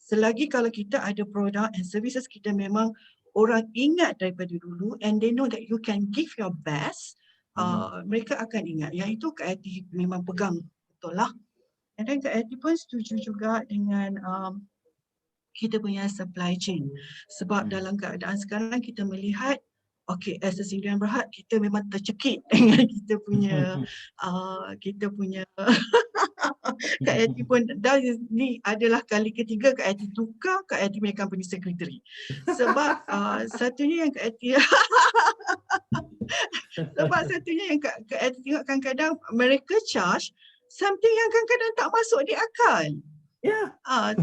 Speaker 3: selagi kalau kita ada produk and services kita memang orang ingat daripada dulu and they know that you can give your best, mereka akan ingat. Yang itu Kak Ati memang pegang betul lah. And then Kak Ati pun setuju juga dengan kita punya supply chain. Sebab dalam keadaan sekarang kita melihat, okay, as a sendirian berhad, kita memang tercekik dengan kita punya Kak Ati pun dah ni adalah kali ketiga Kak Ati tukar Kak Ati punya company secretary. Sebab satunya yang Kak Ati Kak Ati tengok kadang-kadang mereka charge something yang kadang-kadang tak masuk di akal.
Speaker 1: Yeah.
Speaker 3: I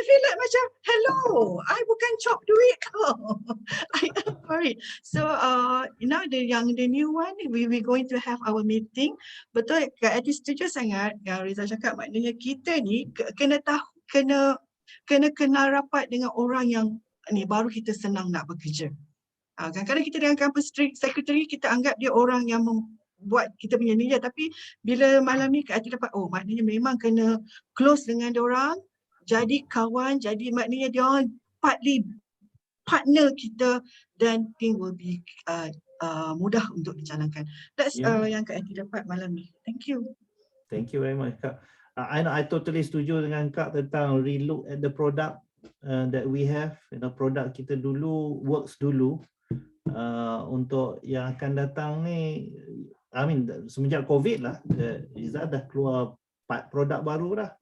Speaker 3: feel like macam, hello, I bukan chop duit kau. I am worried. So now the new one, we going to have our meeting. Betul, Kak Ati setuju sangat yang Reza cakap, maknanya kita ni kena kenal rapat dengan orang yang ni baru kita senang nak bekerja. Kadang-kadang kita dengan company secretary, kita anggap dia orang yang buat kita punya ni je, tapi bila malam ni Kak Ati dapat, oh maknanya memang kena close dengan dia orang, jadi kawan, jadi maknanya dia orang partner kita, dan thing will be mudah untuk dijalankan. That's yang Kak Ati dapat malam ni. Thank you.
Speaker 1: Thank you very much, Kak. I totally setuju dengan Kak tentang relook at the product that we have. Produk kita dulu, works dulu. Untuk yang akan datang ni, I mean semenjak COVID lah, Izzah dah keluar 4 produk baru dah.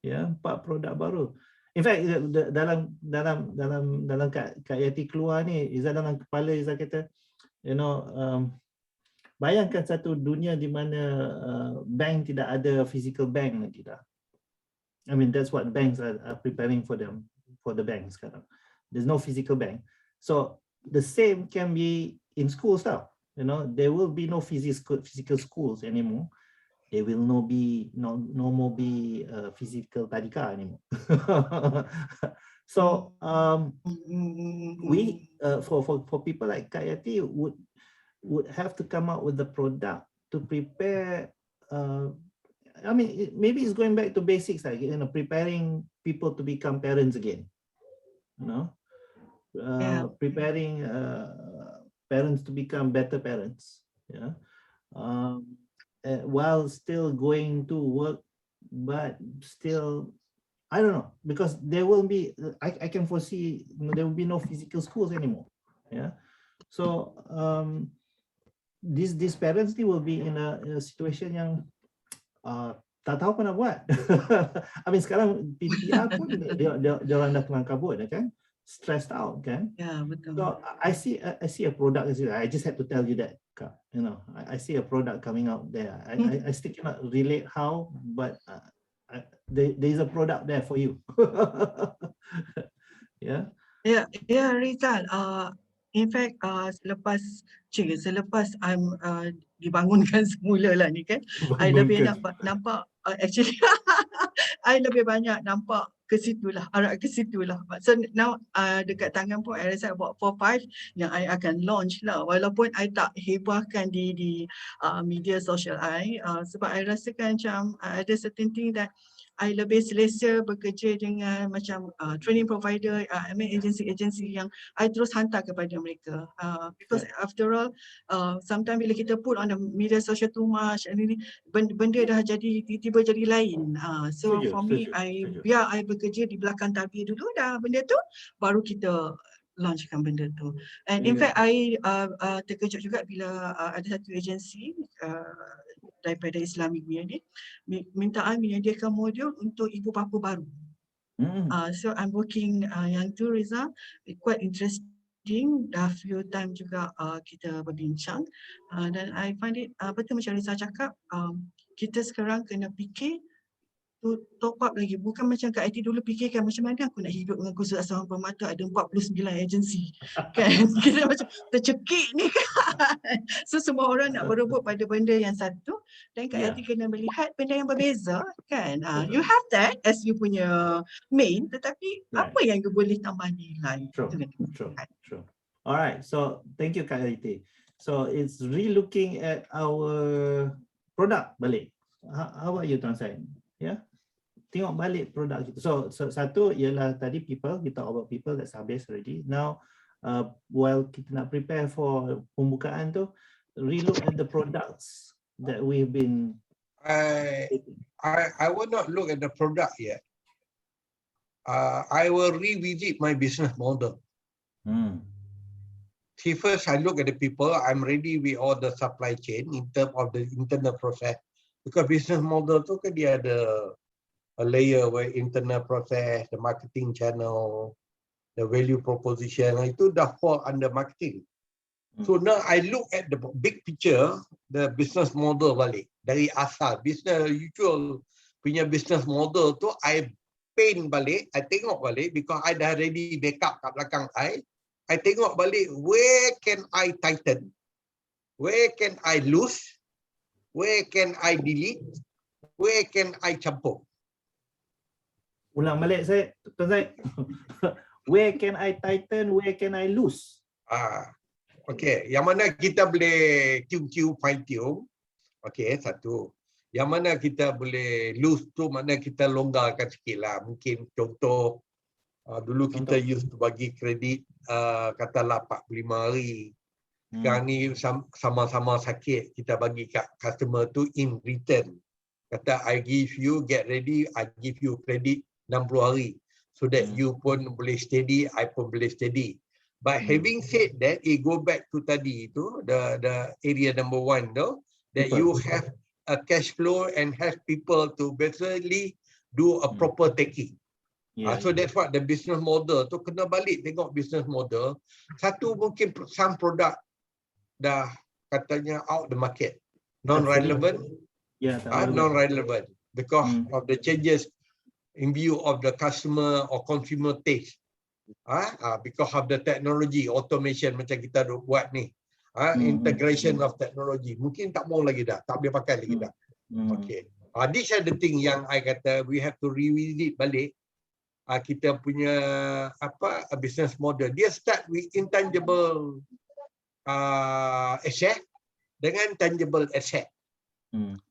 Speaker 1: 4 produk baru. In fact, dalam Kak Yati keluar ni, Izzah dalam kepala Izzah kata, bayangkan satu dunia di mana bank tidak ada physical bank lagi dah. I mean that's what banks are preparing for the banks sekarang. There's no physical bank. So the same can be in schools now. There will be no physical schools anymore. There will no more be physical tadika anymore. So we for people like Kak Yati would have to come up with the product to prepare. I mean, maybe it's going back to basics, like preparing people to become parents again. Preparing parents to become better parents. While still going to work, but still, I don't know, because there will be, I can foresee there will be no physical schools anymore. So these parents will be in a situation yang tak tahu apa nak buat. I mean sekarang PTR pun dia orang dah kelang kabut kan, stressed out kan.
Speaker 3: Betul.
Speaker 1: So I see a product. I just had to tell you that. I see a product coming out there. I still cannot relate how, but there is a product there for you.
Speaker 3: Rizal. In fact, selepas I'm dibangunkan semula lah ni kan, I lebih nampak actually I lebih banyak nampak arah ke situ lah. So now dekat tangan pun I rasa about 4-5 yang I akan launch lah, walaupun I tak hebahkan di media sosial I, sebab I rasakan macam ada certain thing that I lebih selesa bekerja dengan macam training provider, agensi-agensi yang I terus hantar kepada mereka. Because after all, sometimes bila kita put on the media social too much, and ini benda dah jadi tiba-tiba jadi lain. So for me, biar I bekerja di belakang tabir dulu dah benda tu, baru kita launchkan benda tu. And in fact, I terkejut juga bila ada satu agensi daripada Islamic punya ni minta I menyediakan modul untuk ibu bapa baru. So I'm working yang tu, Riza, quite interesting recording, dah few time juga kita berbincang, dan I find it betul macam Lisa cakap, kita sekarang kena fikir to top up lagi. Bukan macam kat IT dulu fikirkan macam mana aku nak hidup dengan kursus asam permata ada 49 agensi. Kan? Kita macam tercekik ni kan. So semua orang nak berebut pada benda yang satu, dan kat IT kena melihat benda yang berbeza kan. You have that as you punya main, tetapi apa yang you boleh tambah nilai.
Speaker 1: True. Alright, so thank you Kak IT. So it's re-looking at our product balik. How about you Tuan Syed? Ya, tengok balik produk kita. So satu ialah tadi people, kita talk about people, that's habis already. Now while kita nak prepare for pembukaan tu, relook at the products that we've been
Speaker 2: I will not look at the product yet. I will revisit my business model. See, first I look at the people. I'm ready with all the supply chain in terms of the internal process. Because business model tu kan dia ada a layer where internal process, the marketing channel, the value proposition, itu dah fall under marketing. So now I look at the big picture, the business model balik. Dari asal, business usual punya business model tu, I paint balik, I tengok balik, because I dah ready backup kat belakang I tengok balik, where can I tighten? Where can I lose? Where can I delete? Where can I campur?
Speaker 1: Ulang balik saya, Tuan Syed. Where can I tighten? Where can I lose?
Speaker 2: Okay, yang mana kita boleh tune, fine tune. Okay, satu. Yang mana kita boleh lose tu, mana kita longgarkan sikit lah. Mungkin contoh, dulu kita used to bagi kredit katalah 45 hari. Sekarang ni sama-sama sakit, kita bagi kat customer tu in return. Kata, I give you, get ready, I give you credit 60 hari. So that you pun boleh steady, I pun boleh steady. But having said that, it go back to tadi tu, the area number 1 tu, that you have a cash flow and have people to basically do a proper taking. So that's what the business model tu, kena balik tengok business model. Satu, mungkin some product dah katanya out the market, non-relevant, non-relevant because of the changes in view of the customer or consumer taste, because of the technology, automation macam kita buat ni, integration of technology, mungkin tak mau lagi dah, tak boleh pakai lagi dah. Okay, this are the thing yang I kata we have to revisit balik. Kita punya a business model. Dia start with intangible asset dengan tangible asset.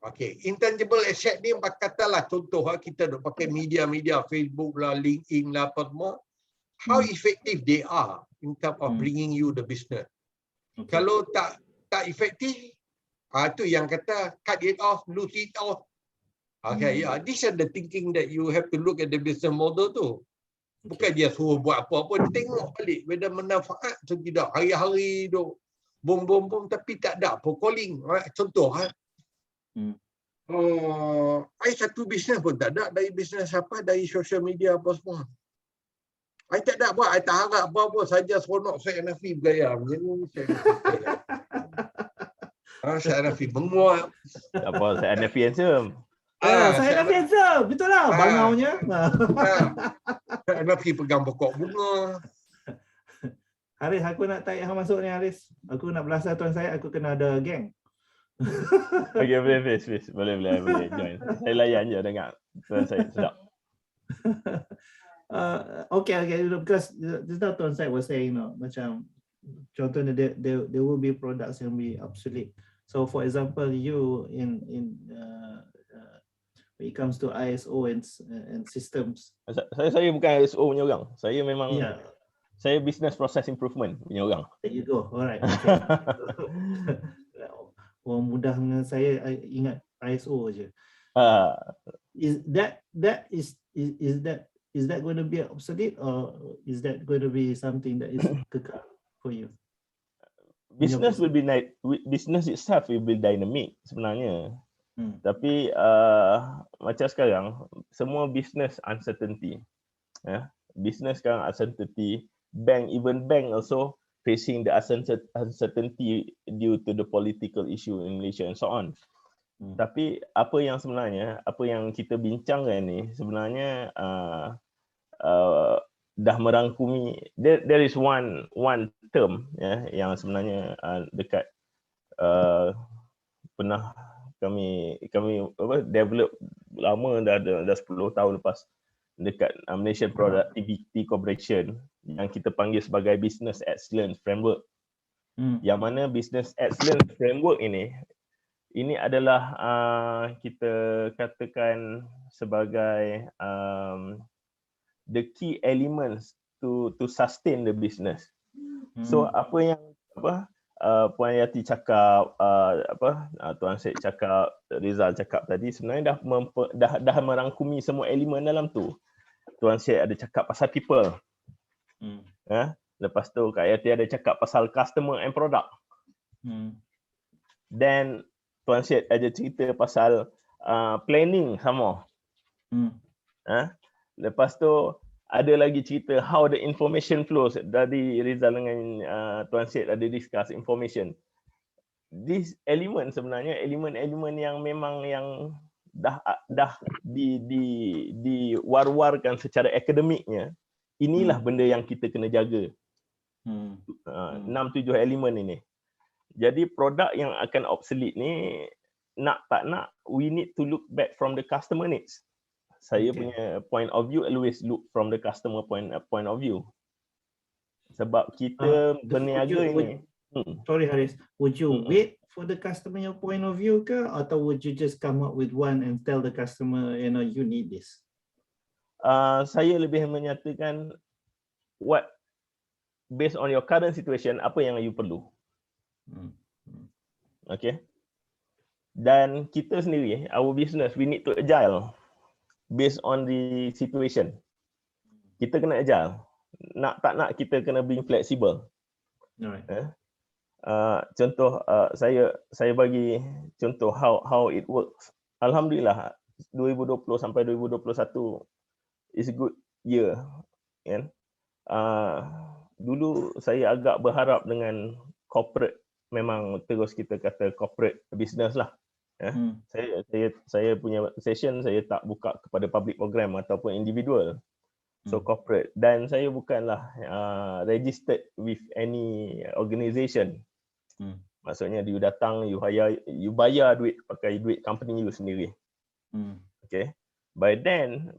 Speaker 2: Okay, intangible asset ni katalah contoh kita duk pakai media Facebook lah, LinkedIn lah, apa semua. How effective they are in terms of bringing you the business. Kalau tak efektif, tu yang kata cut it off, lose it off. Okay, this is the thinking that you have to look at the business model tu. Bukan dia suruh buat apa-apa, tengok balik whether manfaat atau tidak. Hari-hari duk bom tapi tak ada apa calling. Contoh, I satu bisnes pun tak ada, dari bisnes apa, dari social media apa semua. I tak ada buat, I tak harap apa-apa, saja seronok saya Nafi bergaya. Macam ni saya Nafi. Saya Nafi menguap.
Speaker 4: Apa saya Nafi handsome?
Speaker 1: Saya Nafi handsome, betul lah bangaunya.
Speaker 2: Saya Nafi pegang pokok bunga.
Speaker 1: Haris, aku nak tarik hang masuk ni Haris. Aku nak belasah tuan saya, aku kena ada geng.
Speaker 4: Okay, boleh. Boleh join. Saya layan je dengar. Tuan saya sedap.
Speaker 1: Okay, because just now Tuan Syed was saying, macam contohnya there will be products yang be obsolete. So for example, you in when it comes to ISO and systems.
Speaker 4: Saya bukan ISO punya orang. Saya memang saya business process improvement punya orang.
Speaker 1: There you go. Alright. Okay. Orang mudah dengan saya ingat ISO aja. Is that going to be obsolete, or is that going to be something that is kekal for you?
Speaker 4: Business itself will be dynamic sebenarnya. Tapi macam sekarang semua business uncertainty. Business sekarang uncertainty. Bank also facing the uncertainty due to the political issue in Malaysia and so on. Tapi apa yang sebenarnya, apa yang kita bincangkan ni sebenarnya dah merangkumi. There is one term yang sebenarnya dekat pernah kami develop lama, dah 10 tahun lepas, dekat Malaysian Productivity Corporation yang kita panggil sebagai Business Excellence Framework. Yang mana Business Excellence Framework ini adalah kita katakan sebagai the key elements to sustain the business. So apa yang Puan Yati cakap, Tuan Syed cakap, Rizal cakap tadi, sebenarnya dah merangkumi semua elemen dalam tu. Tuan Syed ada cakap pasal people. Lepas tu Kak Yati ada cakap pasal customer and product. Then Tuan Syed ada cerita pasal planning sama. Lepas tu ada lagi cerita how the information flows. Dari Rizal dengan Tuan Syed ada discuss information. This element sebenarnya elemen-elemen yang memang yang dah diwar-warkan secara akademiknya. Inilah benda yang kita kena jaga. 6-7 elemen ini. Jadi produk yang akan obsolete ni, nak tak nak, we need to look back from the customer needs. Saya punya point of view always look from the customer point of view. Sebab kita berniaga ini.
Speaker 1: Sorry Haris, would you wait for the customer point of view ke, atau would you just come up with one and tell the customer, you need this?
Speaker 4: Saya lebih menyatakan what based on your current situation, apa yang you perlu. Okay. Dan kita sendiri, our business, we need to agile based on the situation. Kita kena agile. Nak tak nak kita kena being flexible.
Speaker 1: Alright.
Speaker 4: Contoh saya bagi contoh how it works. Alhamdulillah 2020 sampai 2021 is a good year, kan? Dulu saya agak berharap dengan corporate, memang terus kita kata corporate business lah. Saya punya session saya tak buka kepada public program ataupun individual. So corporate, dan saya bukanlah registered with any organisation. Maksudnya you datang, you bayar duit, pakai duit company you sendiri. Okay. By then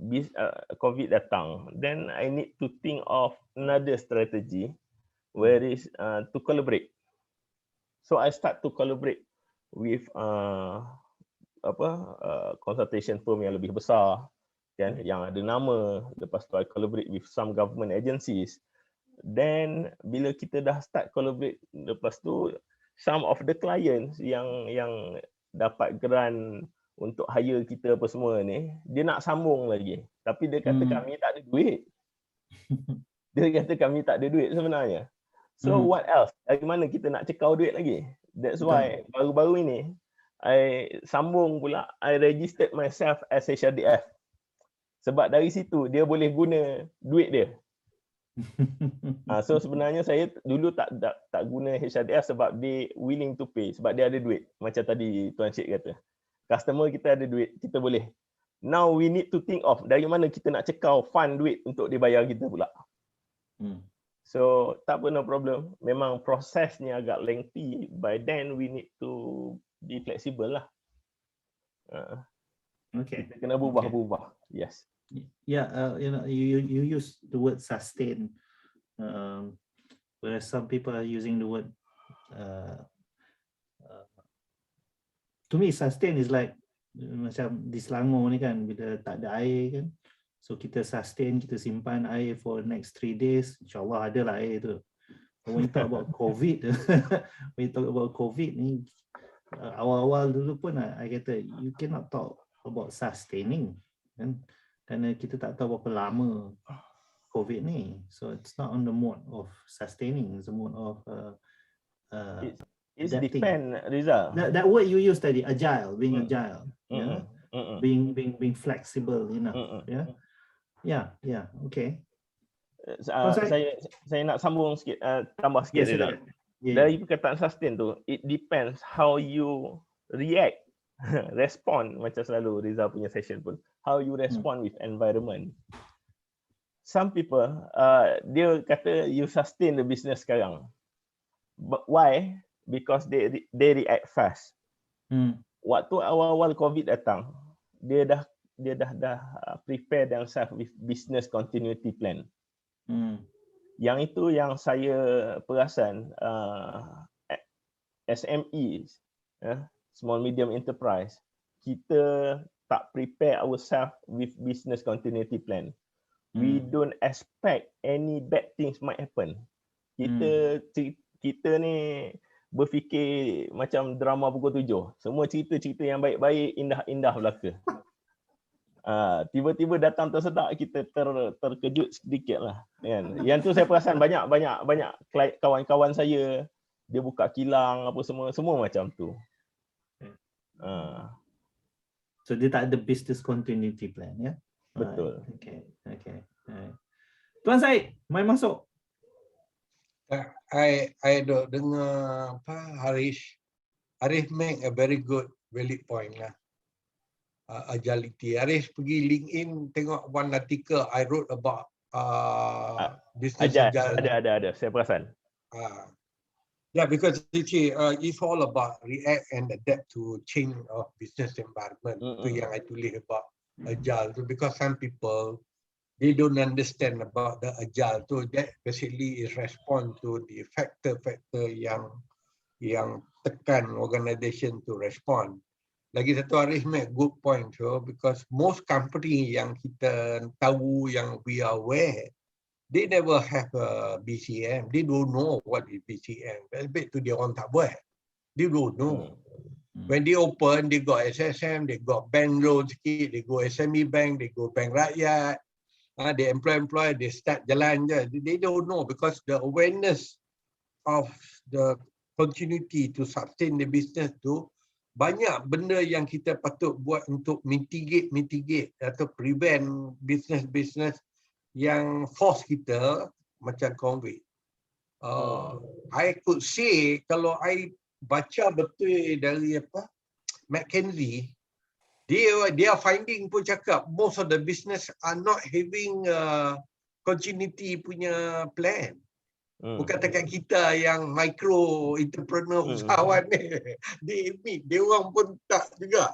Speaker 4: COVID datang, then I need to think of another strategy where is to collaborate. So I start to collaborate with consultation firm yang lebih besar, kan, yang ada nama. Lepas tu I collaborate with some government agencies. Then bila kita dah start collaborate, lepas tu some of the clients yang dapat grant untuk hire kita apa semua ni, dia nak sambung lagi. Tapi dia kata kami tak ada duit. Dia kata kami tak ada duit sebenarnya. So what else? Dari mana kita nak cekau duit lagi? That's why baru-baru ini I sambung pula, I registered myself as HRDF. Sebab dari situ dia boleh guna duit dia. So sebenarnya saya dulu tak guna HRDF sebab dia willing to pay, sebab dia ada duit. Macam tadi Tuan Syed kata, customer kita ada duit, kita boleh. Now we need to think of dari mana kita nak cekau fund duit untuk dia bayar kita pula. So tak apa, no problem. Memang prosesnya agak lengthy. By then we need to be flexible lah.
Speaker 1: Okay.
Speaker 4: Kita kena berubah-ubah. Yes.
Speaker 1: Yeah, you use the word sustain, whereas some people are using the word. To me, sustain is like macam di Selangor ni kan, bila tak ada air kan, so kita sustain, kita simpan air for next 3 days, insyaAllah ada lah air tu. When you talk about COVID, ni, awal-awal dulu pun I kata you cannot talk about sustaining, kan? Kerana kita tak tahu berapa lama COVID ni. So it's not on the mode of sustaining, it's the mode of
Speaker 4: It depends, Rizal.
Speaker 1: That word you used tadi, agile, being agile, being flexible enough. Yeah, okay.
Speaker 4: saya nak sambung sikit, tambah sikit Rizal. Dari perkataan sustain tu, it depends how you react, respond, macam selalu Rizal punya session pun, how you respond with environment. Some people, dia kata you sustain the business sekarang. But why? Because they react fast. Waktu awal-awal COVID datang, dia dah prepare themselves with business continuity plan. Yang itu yang saya perasan SME, small medium enterprise, kita tak prepare ourselves with business continuity plan. We don't expect any bad things might happen. Kita ni berfikir macam drama pukul 7. Semua cerita-cerita yang baik-baik, indah-indah belaka. Tiba-tiba datang tersedak, kita terkejut sedikit lah. Kan? Yang tu saya perasan banyak kawan-kawan saya, dia buka kilang apa semua macam tu.
Speaker 1: So dia tak ada business continuity plan, ya?
Speaker 4: Betul.
Speaker 1: Okay. Tuan Syed, mai masuk.
Speaker 2: I dok dengar Harish make a very good valid point lah. Agility. Harish pergi LinkedIn tengok one article I wrote about business agile.
Speaker 4: Ada. Saya perasan.
Speaker 2: Yeah, because it's all about react and adapt to change of business environment. Itu yang I tulis about agile. So because some people they don't understand about the agile. So that basically is respond to the factor yang tekan organization to respond. Lagi satu Arif make good point, so because most company yang kita tahu, yang we are aware, they never have a BCM. They don't know what is BCM. Lebih tu dia orang tak buat. They don't know. When they open, they got SSM, they got bank loan sikit, they go SME bank, they go bank rakyat. They employ, they start jalan je. They don't know because the awareness of the continuity to sustain the business tu, banyak benda yang kita patut buat untuk mitigate atau prevent business yang force kita macam COVID. I could say kalau I baca betul dari McKinsey, dia finding pun cakap most of the business are not having continuity punya plan. Bukan dekat kita yang micro entrepreneur usahawan ni. Dia orang pun tak juga.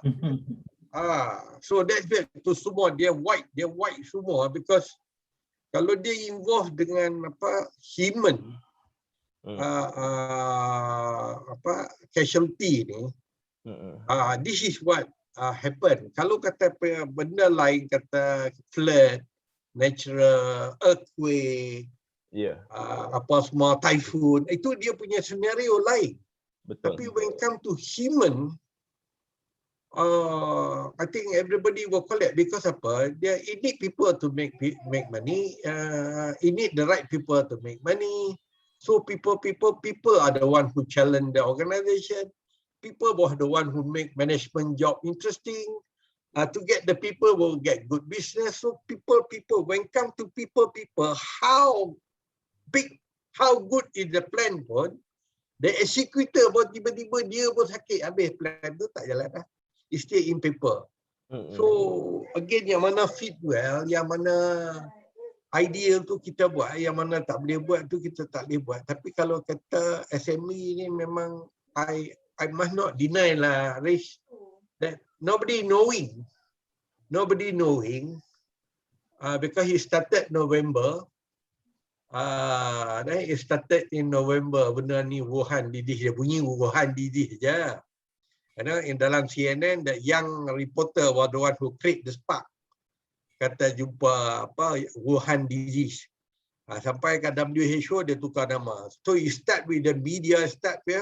Speaker 2: So that's it. Tu semua dia white semua because kalau dia involve dengan human casualty ni, this is what happen. Kalau kata benda lain, kata flood, natural earthquake, semua typhoon, itu dia punya scenario lain.
Speaker 4: Betul.
Speaker 2: Tapi when it come to human, I think everybody will collect because it need people to make money. It need the right people to make money. So people are the one who challenge the organization. People are the one who make management job interesting. To get the people will get good business. So people, when it comes to people, how big, how good is the plan pun, the executor pun tiba-tiba dia pun sakit, habis plan tu tak jalan dah. It's still in paper. So again, yang mana fit well, yang mana ideal tu kita buat, yang mana tak boleh buat tu kita tak boleh buat. Tapi kalau kata SME ni memang I must not deny lah, Rish, that nobody knowing because he started November. It started in November. Benda ni Wuhan didih, dia bunyi Wuhan didih je. Karena in dalam CNN, the young reporter was the one who create the spark. Kata jumpa Wuhan disease. Sampai ke WHO dia tukar nama. So you start with the media, start here.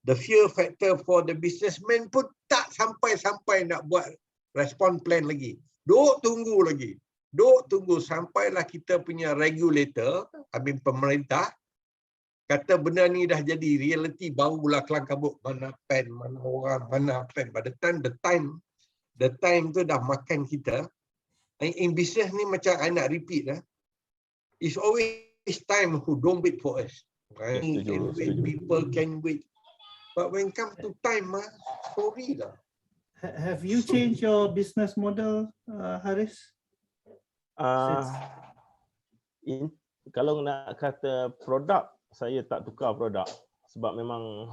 Speaker 2: The fear factor for the businessman pun tak sampai nak buat respon plan lagi. Duk tunggu lagi. Sampailah kita punya regulator, pemerintah, kata benda ni dah jadi reality, barulah kelang kabut mana pen, mana orang, mana pen. By the time tu dah makan kita. In business ni macam I nak repeat lah. it's always time who don't wait for us. Right?
Speaker 4: Yes,
Speaker 2: Can wait, people can wait. But when come to time, sorry lah.
Speaker 1: Have you changed your business model, Haris?
Speaker 4: Kalau nak kata produk, saya tak tukar produk sebab memang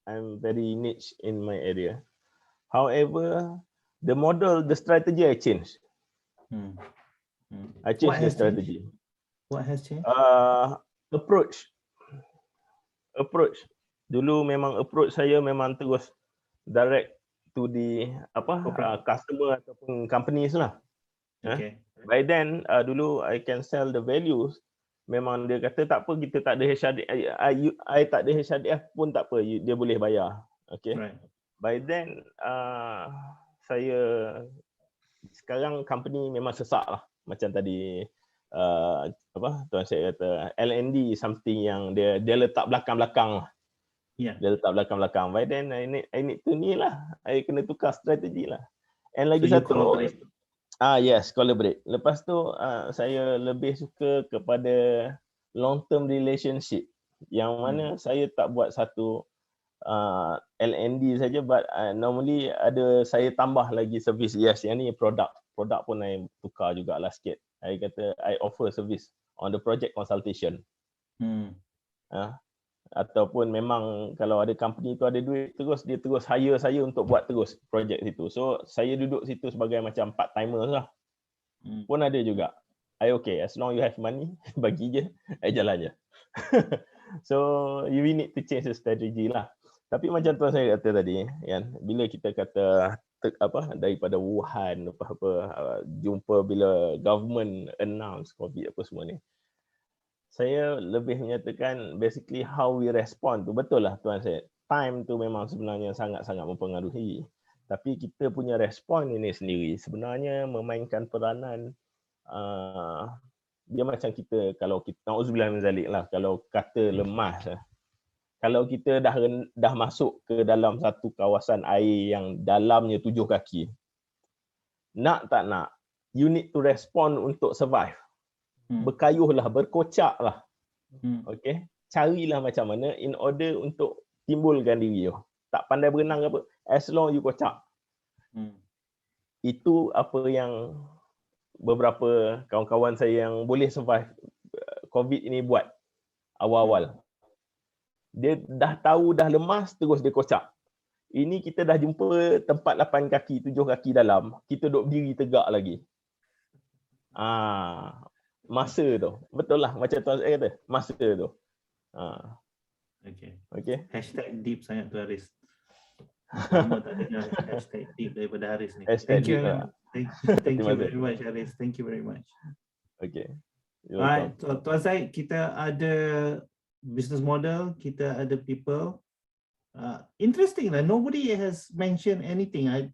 Speaker 4: I'm very niche in my area. However, the model, the strategy I changed. I changed the strategy.
Speaker 1: What has changed?
Speaker 4: Approach. Dulu memang approach saya memang terus direct to the customer ataupun companies lah.
Speaker 1: Okay.
Speaker 4: By then dulu I can sell the values. Memang dia kata tak apa, kita tak ada HRDF, I tak ada HRDF pun tak apa, dia boleh bayar. Okay.
Speaker 1: Right.
Speaker 4: By then saya sekarang company memang sesak lah. Macam tadi tuan saya kata L&D something yang dia letak belakang-belakang lah.
Speaker 1: Yeah.
Speaker 4: Dia letak belakang-belakang. By then I need to ni lah. I kena tukar strategi lah. And lagi
Speaker 1: So you
Speaker 4: satu.
Speaker 1: collaborate.
Speaker 4: Yes, collaborate. Lepas tu saya lebih suka kepada long term relationship. Yang mana saya tak buat satu L&D saja, but normally ada saya tambah lagi servis. Yes, yang ni produk pun I tukar jugalah sikit. I kata I offer service on the project consultation. Ataupun memang kalau ada company tu ada duit terus, dia terus hire saya untuk buat terus projek situ. So saya duduk situ sebagai macam part timer lah. Pun ada juga. I okay, as long you have money, bagi je, I jalan je. So you need to change the strategy lah. Tapi macam tuan saya kata tadi, kan, bila kita kata daripada Wuhan jumpa bila government announce COVID apa semua ni, saya lebih menyatakan basically how we respond tu. Betul lah tuan saya, time tu memang sebenarnya sangat-sangat mempengaruhi. Tapi kita punya respon ini sendiri sebenarnya memainkan peranan. Dia macam kita, kalau kita na'udzubillah min zalik lah, kalau kata lemas, kalau kita dah masuk ke dalam satu kawasan air yang dalamnya 7 kaki, nak tak nak, you need to respond untuk survive. Berkayuhlah, berkocaklah. Okay, carilah macam mana in order untuk timbulkan diri tu. Tak pandai berenang ke apa, as long you kocak. Itu apa yang beberapa kawan-kawan saya yang boleh survive COVID ini buat awal-awal. Dia dah tahu dah lemas, terus dia kocak. Ini kita dah jumpa tempat 8 kaki, 7 kaki dalam, kita duduk berdiri tegak lagi. Masa tu. Betul lah macam tuan saya kata, masa tu.
Speaker 1: Okay. Hashtag deep sangat tu Haris. Lama tak dengar hashtag deep daripada Haris ni. Thank you very much Haris. Thank you very much.
Speaker 4: Okay.
Speaker 1: Alright, tuan saya, kita ada business model, kita ada people. Interesting lah, nobody has mentioned anything. I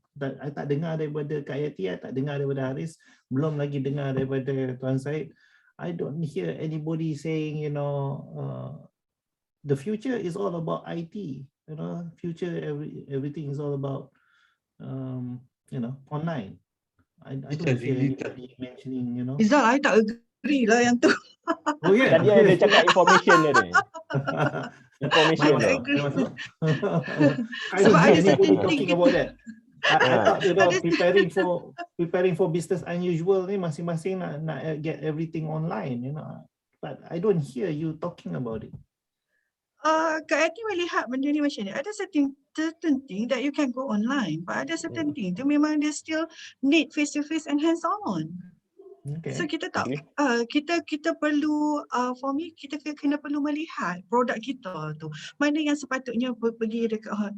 Speaker 1: tak dengar daripada Kak Yati, I tak dengar daripada Haris, belum lagi dengar daripada Tuan Syed. I don't hear anybody saying, the future is all about IT. Future everything is all about, online. I don't hear anybody mentioning,
Speaker 3: Izzal, I tak agree lah yang tu.
Speaker 1: Oh yeah.
Speaker 4: Tadi ada cakap information dia ni. Information
Speaker 3: I
Speaker 4: dia.
Speaker 3: agree.
Speaker 1: I don't
Speaker 3: Sebab
Speaker 1: hear
Speaker 3: ada certain
Speaker 1: anybody
Speaker 3: thing
Speaker 1: talking
Speaker 3: kita-
Speaker 1: about that. I thought preparing for business unusual ni masing-masing nak get everything online, But I don't hear you talking about it.
Speaker 3: Kak Yati melihat benda ni macam ni. Ada certain thing that you can go online, but ada certain thing tu memang dia still need face to face and hands on.
Speaker 1: Okay.
Speaker 3: So kita tak kita perlu for me kita kena perlu melihat produk kita tu mana yang sepatutnya pergi dekat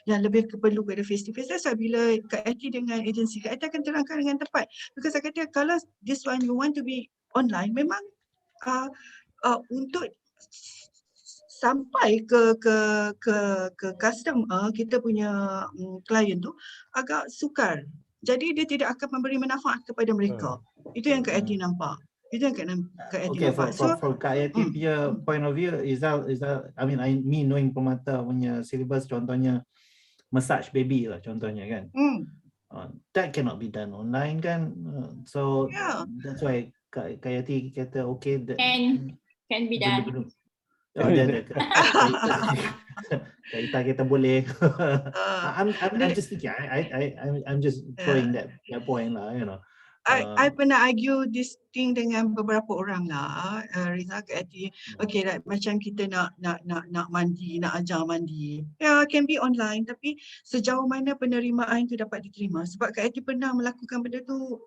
Speaker 3: yang lebih perlu kepada face to face. That's why bila Kak Yati dengan agensi Kak Yati akan terangkan dengan tepat, because saya kata kalau this one you want to be online, memang untuk sampai ke customer kita punya klien tu agak sukar. Jadi dia tidak akan memberi manfaat kepada mereka. Itu yang Kak Yati nampak. Itu yang Kak Yati
Speaker 1: Okay,
Speaker 3: nampak.
Speaker 1: from Kak Yati punya point of view, Izzal, me knowing Permata punya syllabus, contohnya massage baby lah contohnya kan. That cannot be done online kan. So
Speaker 3: Yeah.
Speaker 1: that's why Kak Yati kata okay,
Speaker 5: Can be done.
Speaker 1: benda-benda. Oh, ada. Kak Ita kata boleh. I'm just thinking. I'm just throwing that point lah, you know.
Speaker 3: I pernah argue this thing dengan beberapa orang lah, Riza, Kak Ati. Okay, like, macam kita nak mandi, nak ajar mandi. Can be online, tapi sejauh mana penerimaan tu dapat diterima. Sebab Kak Ati pernah melakukan benda tu,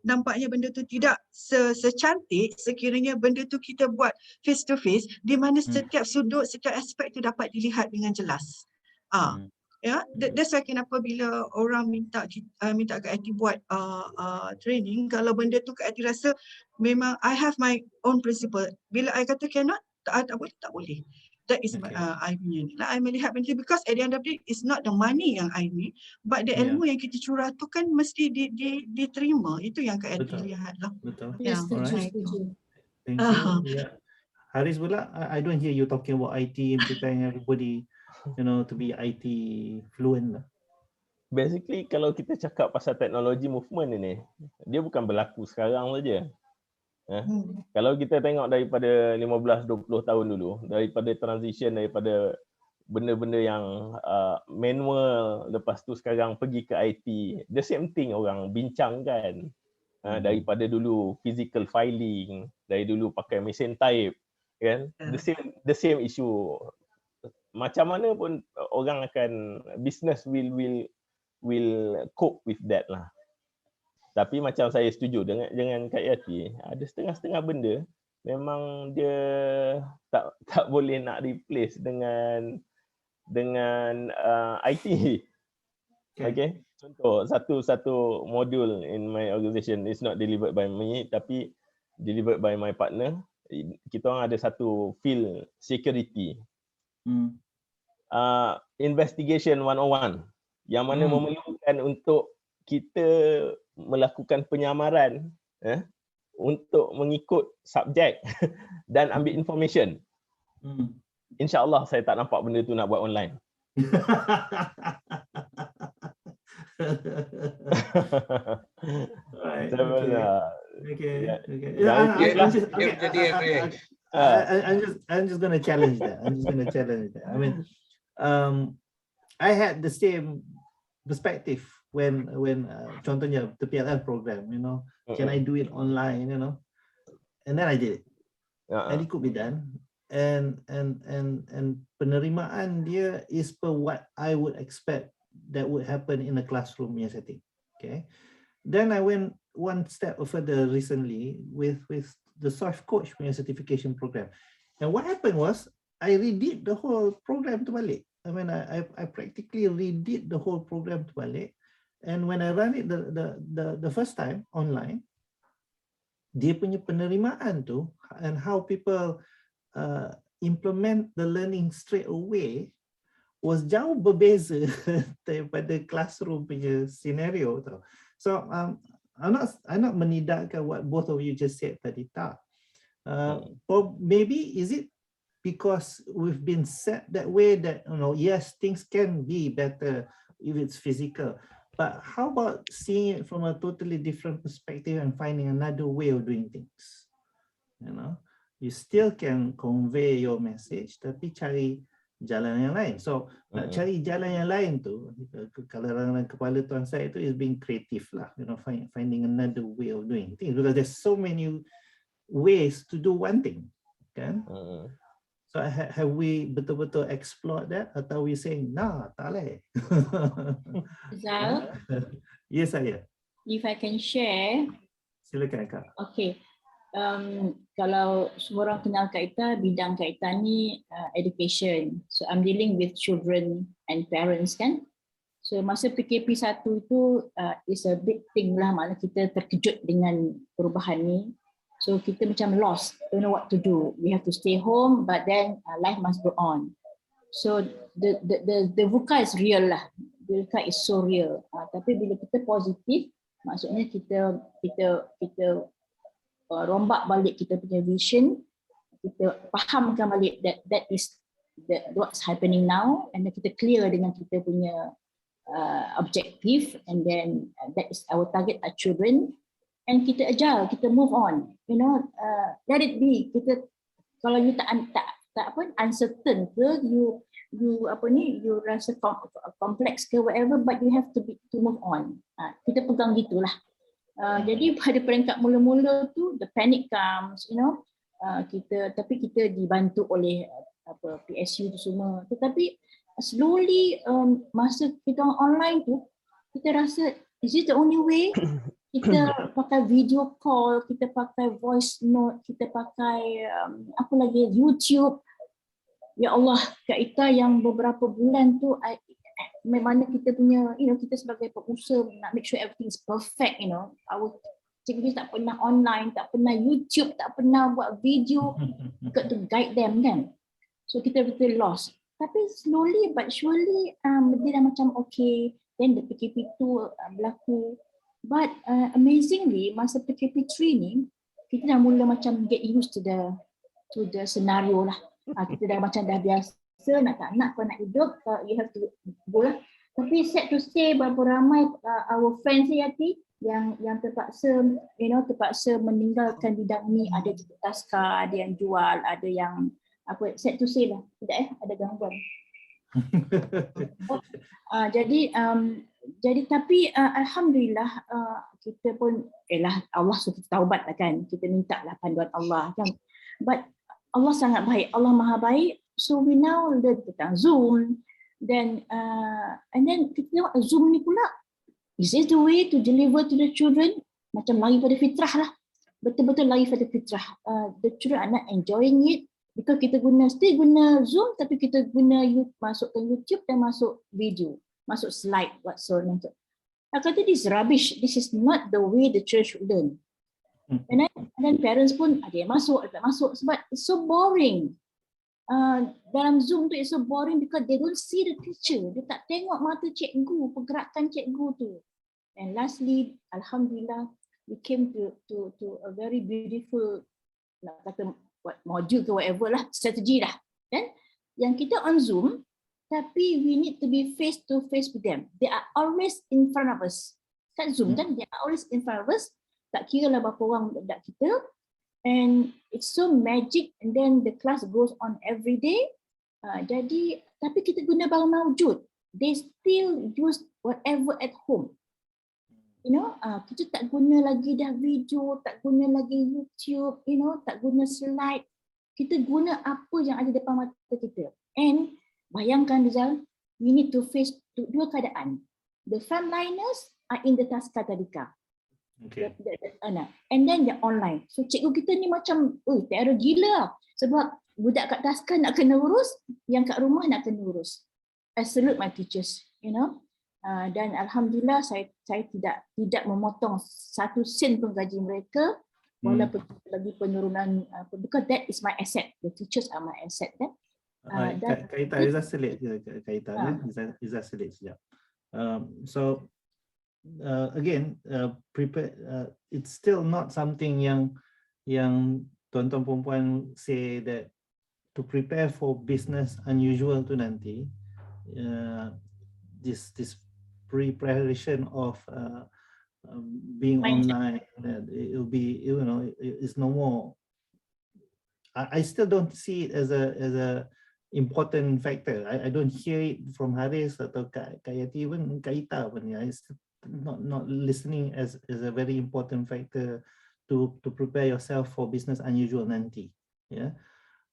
Speaker 3: nampaknya benda tu tidak secantik sekiranya benda tu kita buat face to face, di mana setiap sudut, setiap aspek tu dapat dilihat dengan jelas. That's why kenapa bila orang minta Kak Ati buat training, kalau benda tu Kak Ati rasa memang I have my own principle. Bila I kata cannot, tak boleh. That is I punya. I melihat benda tu, because at the end of the day, it's not the money yang I need, but the ilmu yang kita curah tu kan mesti diterima. Itu yang Kak Ati lihat lah.
Speaker 1: Betul.
Speaker 5: Setuju.
Speaker 1: Thank you. Yeah. Haris pula, I don't hear you talking about IT and preparing everybody, you know, to be IT fluent lah.
Speaker 4: Basically kalau kita cakap pasal teknologi movement ini, dia bukan berlaku sekarang saja. Kalau kita tengok daripada 15-20 tahun dulu, daripada transition daripada benda-benda yang manual, lepas tu sekarang pergi ke IT, the same thing orang bincangkan. Daripada dulu physical filing, dari dulu pakai mesin type, kan? The same issue. Macam mana pun orang akan business will cope with that lah. Tapi macam saya setuju dengan Kak Yati, ada setengah-setengah benda memang dia tak boleh nak replace dengan IT. Okay. Contoh satu modul in my organisation is not delivered by me tapi delivered by my partner. Kita orang ada satu field security. Investigation 101 yang mana memerlukan untuk kita melakukan penyamaran untuk mengikut subjek dan ambil information. InsyaAllah saya tak nampak benda tu nak buat online.
Speaker 1: Right. Okay. I'm just gonna challenge that. I mean, I had the same perspective when contohnya the PLL program, you know, can I do it online, you know, and then I did it, and it could be done, and penerimaan dia is per what I would expect that would happen in a classroom setting. Okay, then I went one step further recently with the soft coach certification program, and what happened was I redid the whole program to balik. I mean, I practically redid the whole program to balik, and when I run it the first time online, dia punya penerimaan tu and how people implement the learning straight away was jauh berbeza daripada classroom punya scenario tau. So I'm not menidakkan what both of you just said tadi, tak. Or maybe is it because we've been set that way that, you know, yes, things can be better if it's physical, but how about seeing it from a totally different perspective and finding another way of doing things? You know, you still can convey your message, tapi cari jalan yang lain. So nak cari jalan yang lain tu, kalau dalam kepala tuan saya itu is being creative lah, you know, finding another way of doing things, because there's so many ways to do one thing, kan? So have we betul-betul explored that, atau we saying nah, tak leh?
Speaker 5: Zal,
Speaker 1: Yes, saya.
Speaker 5: if I can share.
Speaker 1: Silakan Kak.
Speaker 5: Okay. Kalau semua orang kenal Kak Ita, bidang Kak Ita ni education. So I'm dealing with children and parents, kan. So masa PKP 1 itu is a big thing lah, maknanya kita terkejut dengan perubahan ni. So kita macam lost, don't know what to do. We have to stay home, but then life must go on. So the VUCA is real lah. The VUCA is so real. Tapi bila kita positif, maksudnya kita rombak balik kita punya vision, kita fahamkan balik that is what's happening now, and then kita clear dengan kita punya objective, and then that is our target, our children. and kita agile, kita move on, let it be. Kita kalau you tak uncertain ke, you rasa kompleks ke whatever, but you have to move on. Kita pegang gitulah. Jadi pada peringkat mula-mula tu the panic comes, tapi kita dibantu oleh PSU tu semua. Tetapi slowly masa kita online tu, kita rasa is it the only way? Kita pakai video call, kita pakai voice note, kita pakai apa lagi, YouTube. Ya Allah, Kak Ita, yang beberapa bulan tu memang kita punya, kita sebagai pengusaha nak make sure everything is perfect, our cikgu tak pernah online, tak pernah YouTube, tak pernah buat video to guide them kan. So kita betul lost. Tapi slowly but surely dia dah macam okay. Then the PKP tu berlaku. But amazingly masa PKP3 ni kita dah mula macam get used to the scenario lah. Kita dah macam dah biasa, nak tak nak kau nak hidup, you have to go lah. Tapi sad to say berapa ramai our friends Yati yang terpaksa meninggalkan bidang ni. Ada di taska, ada yang jual, ada yang sad to say lah, tidak ada gangguan. Jadi tapi alhamdulillah kita pun Allah suruh taubat lah kan, kita minta lah panduan Allah kan. But Allah sangat baik, Allah maha baik. So we now learn tentang Zoom, then and then kita tengok Zoom ni pula, is this the way to deliver to the children? Macam lari pada fitrah lah, betul-betul lari pada fitrah. The children are not enjoying it because kita still guna Zoom, tapi kita guna masukkan YouTube dan masuk video, masuk slide whatsoever. Aku kata this rubbish, this is not the way the church should learn. And then parents pun ada yang masuk, ada tak masuk sebab it's so boring. Dalam Zoom tu it's so boring because they don't see the teacher. Dia tak tengok mata cikgu, pergerakan cikgu tu. And lastly, alhamdulillah, we came to a very beautiful, nak kata module ke whatever lah, strategi lah. Kan? Yang kita on Zoom, tapi we need to be face to face with them. They are always in front of us. Kat Zoom kan, they are always in front of us. Tak kira lah berapa orang dekat kita. And it's so magic, and then the class goes on every day. Jadi, tapi kita guna barang mawjud. They still use whatever at home. Kita tak guna lagi dah video, tak guna lagi YouTube, tak guna slide. Kita guna apa yang ada depan mata kita. And bayangkan Rizal, we need to face dua keadaan. The frontliners are in the taska tadika. Okay. And then the online. So cikgu kita ni macam terror gila sebab budak kat taska nak kena urus, yang kat rumah nak kena urus. I salute my teachers, dan alhamdulillah saya tidak memotong 1 sen pun gaji mereka walaupun lagi penurunan, because that is my asset. The teachers are my asset kan.
Speaker 1: Kaita Izzah selit Kaita Izzah selit sekejap. So again, prepare. It's still not something yang tuan-tuan perempuan say that to prepare for business unusual tu nanti. This preparation of being online, it will be, it's no more. I still don't see it as a important factor. I don't hear it from Haris atau Kak Yati, even Kaita pun. It's not listening as a very important factor to prepare yourself for business unusual nanti.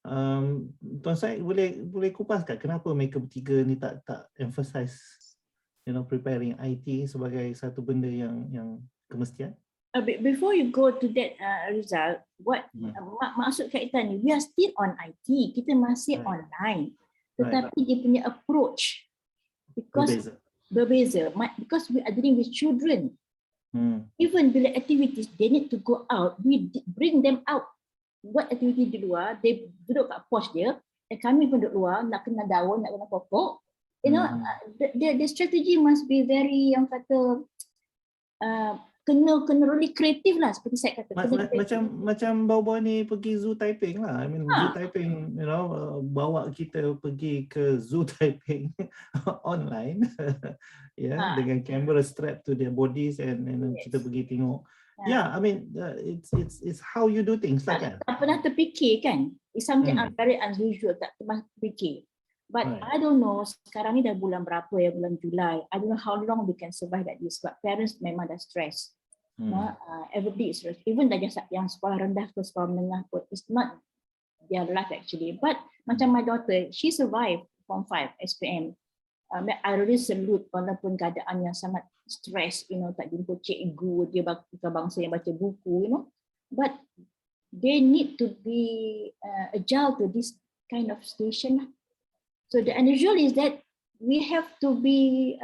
Speaker 1: Tuan Syed boleh kupaskan kenapa mereka bertiga ni tak emphasize preparing IT sebagai satu benda yang kemestian?
Speaker 5: Before you go to that result, what maksud kaitan ni, we are still on IT, kita masih online, tetapi dia punya approach berbeza because we are dealing with children. Even bila activities they need to go out, we bring them out, buat aktiviti di luar, they duduk kat porch dia, dan kami pun duduk luar, nak kena daun, nak kena pokok. The strategy must be very, yang kata kena really kreatif lah, seperti saya kata.
Speaker 1: Macam bawa-bawa ni pergi zoo typing lah. I mean zoo typing, bawa kita pergi ke zoo typing online, dengan camera strap to their bodies, and kita pergi tengok Yeah, I mean, it's how you do things lah kan.
Speaker 5: Tak pernah terfikir kan. It's something very unusual, tak pernah terfikir. But I don't know, sekarang ni dah bulan berapa ya, bulan Julai. I don't know how long we can survive like this. But parents memang dah stress. Everybody is stressed. Even dah yang sekolah rendah ke sekolah menengah pun, it's not their life actually. But macam my daughter, she survived Form 5 SPM. I really salute walaupun keadaan yang sangat stress, tak jumpa cikgu, dia bukan bangsa yang baca buku, but they need to be agile to this kind of situation. So the unusual is that we have to be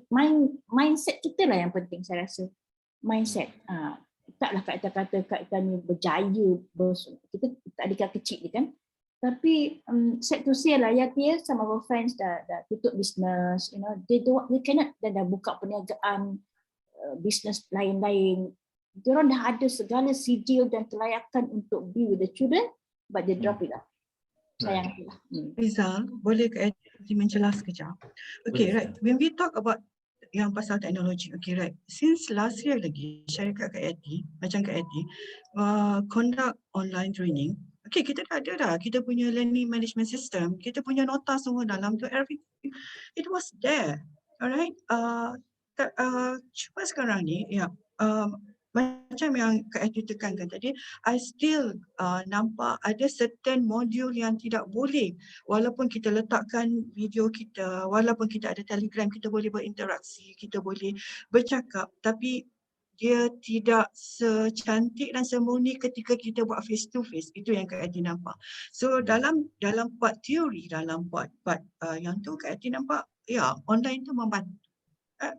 Speaker 5: mindset kita lah yang penting, saya rasa mindset. Taklah kata-kata kita ni berjaya, kita tak ada kata kecil kan. Tapi sad to say lah, some of our friends dah tutup bisnes, they cannot dah buka perniagaan, bisnes lain-lain. Diorang dah ada segala sijil dan kelayakan untuk be with the children, but they drop it lah. Sayang lah.
Speaker 3: Rizal, boleh ke Edi menjelas sekejap? Okay, right. When we talk about yang pasal teknologi, okay, right. Since last year lagi, syarikat Kak Edi, macam Kak Edi, conduct online training. Okay, kita dah ada dah. Kita punya learning management system. Kita punya nota semua dalam tu. Everything. It was there. Alright. Cuma sekarang ni, macam yang Kak Edi tekankan tadi, I still nampak ada certain modul yang tidak boleh. Walaupun kita letakkan video kita, walaupun kita ada Telegram, kita boleh berinteraksi, kita boleh bercakap, tapi dia tidak secantik dan semurni ketika kita buat face to face. Itu yang Kak Edi nampak. So dalam part teori, dalam part yang tu Kak Edi nampak, online tu membantu.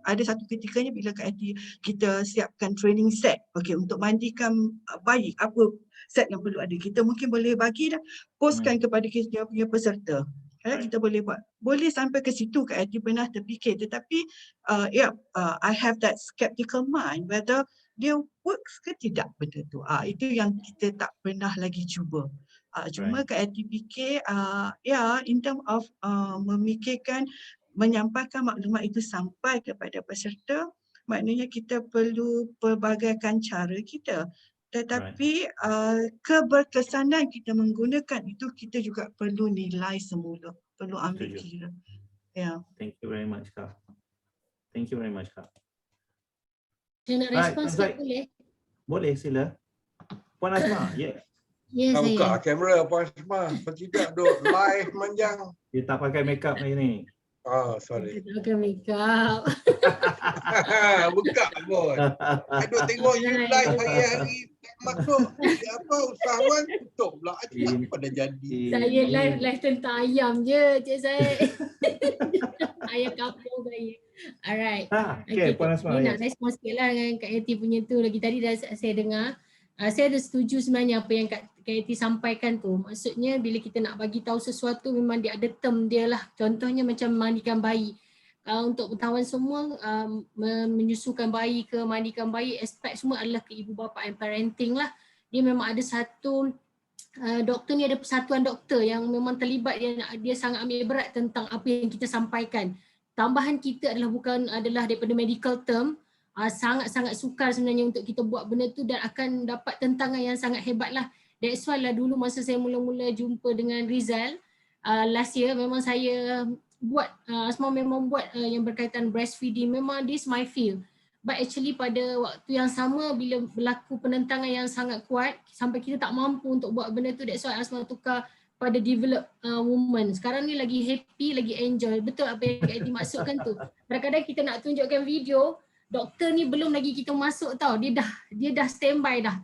Speaker 3: Ada satu ketikanya bila Kak Edi kita siapkan training set, okay, untuk mandikan bayi, apa set yang perlu ada. Kita mungkin boleh bagi dah, postkan kepada kita punya peserta. Kita boleh buat. Boleh sampai ke situ Kak Edi pernah terfikir, tetapi I have that skeptical mind whether dia works ke tidak benda tu. Itu yang kita tak pernah lagi cuba. Cuma Kak Edi fikir in term of memikirkan, menyampaikan maklumat itu sampai kepada peserta, maknanya kita perlu pelbagaikan cara kita. Tetapi keberkesanan kita menggunakan itu kita juga perlu nilai semula, perlu ambil kira.
Speaker 1: Thank you very much Kak. Thank you very much Kak.
Speaker 6: Saya nak respons boleh?
Speaker 1: Boleh, sila. Puan Asma,
Speaker 6: Ya,
Speaker 2: Kau
Speaker 6: saya.
Speaker 2: buka kamera Puan Asma. Kalau tidak duk live manjang.
Speaker 1: dia tak pakai makeup hari ni.
Speaker 2: Sorry.
Speaker 6: Kita pakai makeup.
Speaker 2: Buka pun. Aduh tengok you live hari-hari. Tak masuk. Apa usahawan tutup pula. Apa dah jadi?
Speaker 6: Saya live tentang ayam je, Cik Zaid. Ayam kampung saya. Alright.
Speaker 1: Okay, Puan Asma.
Speaker 6: Ni nak respon sikit lah dengan Kak Yati punya tu. Lagi tadi dah saya dengar. Saya ada setuju sebenarnya apa yang Kak Yati sampaikan tu. Maksudnya bila kita nak bagi tahu sesuatu memang dia ada term dia lah. Contohnya macam mandikan bayi. Untuk pengetahuan semua, menyusukan bayi ke mandikan bayi, aspek semua adalah ke ibu bapa and parenting lah. Dia memang ada satu, doktor ni ada persatuan doktor yang memang terlibat, dia sangat ambil berat tentang apa yang kita sampaikan. Tambahan kita adalah daripada medical term, sangat-sangat sukar sebenarnya untuk kita buat benda tu dan akan dapat tentangan yang sangat hebat lah. That's why lah dulu masa saya mula-mula jumpa dengan Rizal last year, memang saya buat, Asma memang buat yang berkaitan breastfeeding, memang this my field. But actually pada waktu yang sama bila berlaku penentangan yang sangat kuat sampai kita tak mampu untuk buat benda tu, that's why Asma tukar pada develop woman. Sekarang ni lagi happy, lagi enjoy. Betul apa yang Kak Edi maksudkan tu. Kadang-kadang kita nak tunjukkan video, doktor ni belum lagi kita masuk tau, dia dah standby dah.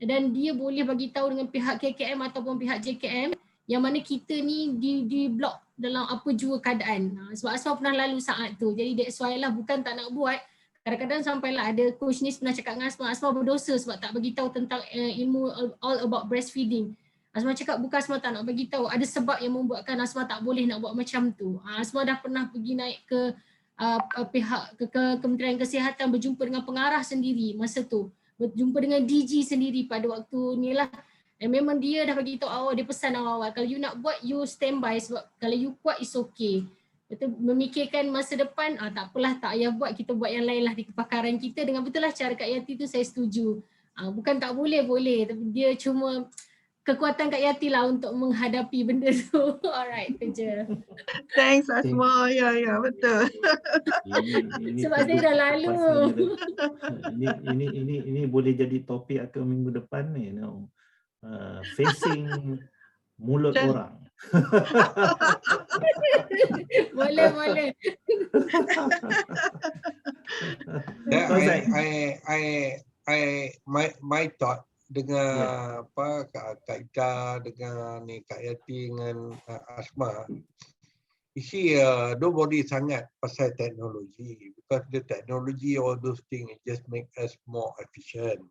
Speaker 6: Dan dia boleh bagi tahu dengan pihak KKM ataupun pihak JKM yang mana kita ni di blok dalam apa jua keadaan. Sebab Asma pernah lalu saat tu. Jadi that's why lah, bukan tak nak buat. Kadang-kadang sampailah ada coach ni pernah cakap dengan Asma berdosa sebab tak bagi tahu tentang ilmu all about breastfeeding. Asma cakap bukan Asma tak nak bagi tahu, ada sebab yang membuatkan Asma tak boleh nak buat macam tu. Asma dah pernah pergi naik ke pihak ke Kementerian Kesihatan, berjumpa dengan pengarah sendiri masa tu. Berjumpa dengan DG sendiri pada waktu ni lah. Dan memang dia dah bagi tahu awal, dia pesan awal-awal, kalau you nak buat, you standby sebab kalau you kuat, it's okay. Betul, memikirkan masa depan, tak apalah, tak payah buat, kita buat yang lain lah di kepakaran kita. Dengan betul lah cara Kak Yati tu saya setuju. Bukan tak boleh, boleh. Tapi dia cuma kekuatan Kak Yati lah untuk menghadapi benda tu. Alright, tu je.
Speaker 3: Thanks Asma. Ya, ya, betul.
Speaker 1: Ini
Speaker 6: Sebab saya dah lalu.
Speaker 1: Ini boleh jadi topik akan minggu depan ni, facing mulut orang.
Speaker 6: Boleh.
Speaker 2: My thought dengan Kak Ika, dengan ni Kak Yati, dengan Asma. You see, don't worry sangat pasal teknologi, because the technology, all those things, just make us more efficient.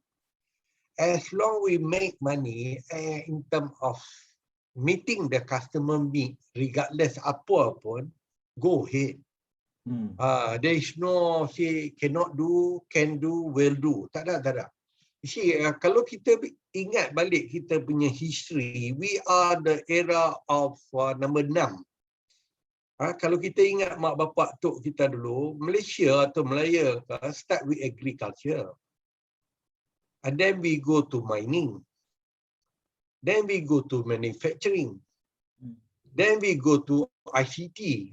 Speaker 2: As long we make money in terms of meeting the customer need, regardless apa pun, go ahead. There is no say cannot do, can do, will do. Tak ada. You see, kalau kita ingat balik kita punya history, we are the era of number 6. Kalau kita ingat mak bapak tok kita dulu, Malaysia atau Melaya start with agriculture. And then we go to mining. Then we go to manufacturing. Then we go to ICT.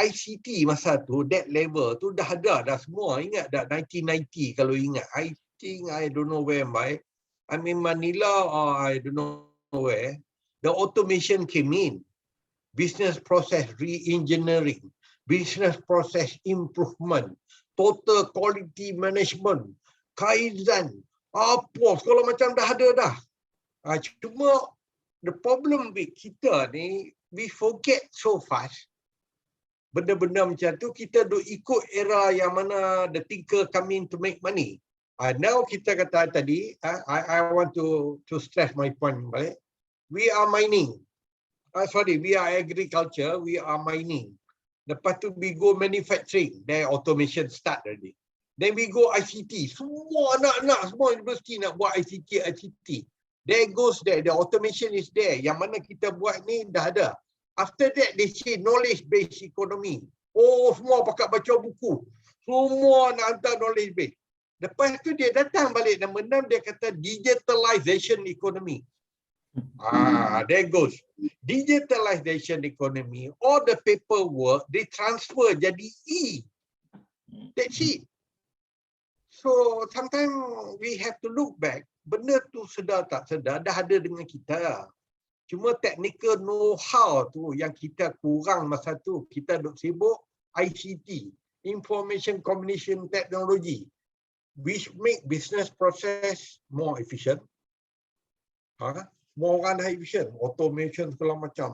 Speaker 2: ICT masa tu, that level tu dah ada dah semua. Ingat dah 1990 kalau ingat. I think, I don't know where I'm in Manila or I don't know where. The automation came in. Business process re-engineering, business process improvement, total quality management, kaizen, apa segala macam dah ada dah. Cuma the problem with kita ni, we forget so fast. Benda-benda macam tu kita duk ikut era yang mana the thinker come in to make money. Now kita kata tadi, I want to stress my point balik. We are mining. We are agriculture, we are mining. Lepas tu we go manufacturing, then automation start already. Then we go ICT, semua anak-anak semua universiti nak buat ICT. There goes there, the automation is there. Yang mana kita buat ni dah ada. After that they say knowledge based economy. Oh, semua pakat baca buku. Semua nak hantar knowledge base. Lepas tu dia datang balik nombor 6, dia kata digitalization economy. There goes. Digitalization economy, all the paperwork, they transfer jadi E. That's it. So, sometimes we have to look back. Benda tu sedar tak sedar, dah ada dengan kita. Cuma technical know-how tu yang kita kurang masa tu. Kita duk sibuk ICT, Information Communication Technology, which make business process more efficient. More orang dah efficient, automation segala macam.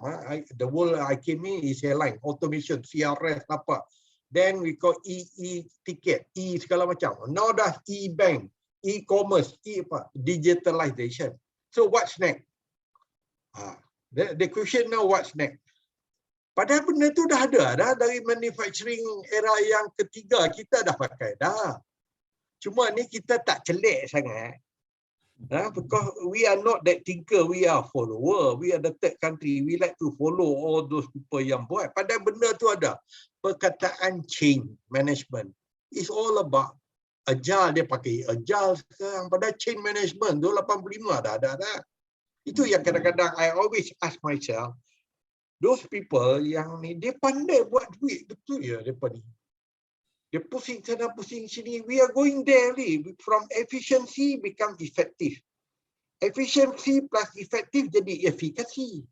Speaker 2: The world I came in is airline, automation, CRS apa. Then we call e-ticket, segala macam. Now dah e-bank, e-commerce, digitalization. So what's next? The question now, what's next? Padahal benda tu dah ada dah dari manufacturing era yang ketiga kita dah pakai dah. Cuma ni kita tak celik sangat. Because we are not that thinker, we are follower. We are the third country. We like to follow all those people yang buat. Padahal benda tu ada. Perkataan change management. It's all about agile. Dia pakai agile sekarang. Padahal change management tu 85 dah ada. Itu yang kadang-kadang I always ask myself, those people yang ni, dia pandai buat duit. Betul ya mereka ni. Dia pusing sana, pusing sini. We are going there. From efficiency become effective. Efficiency plus effective jadi efikasi.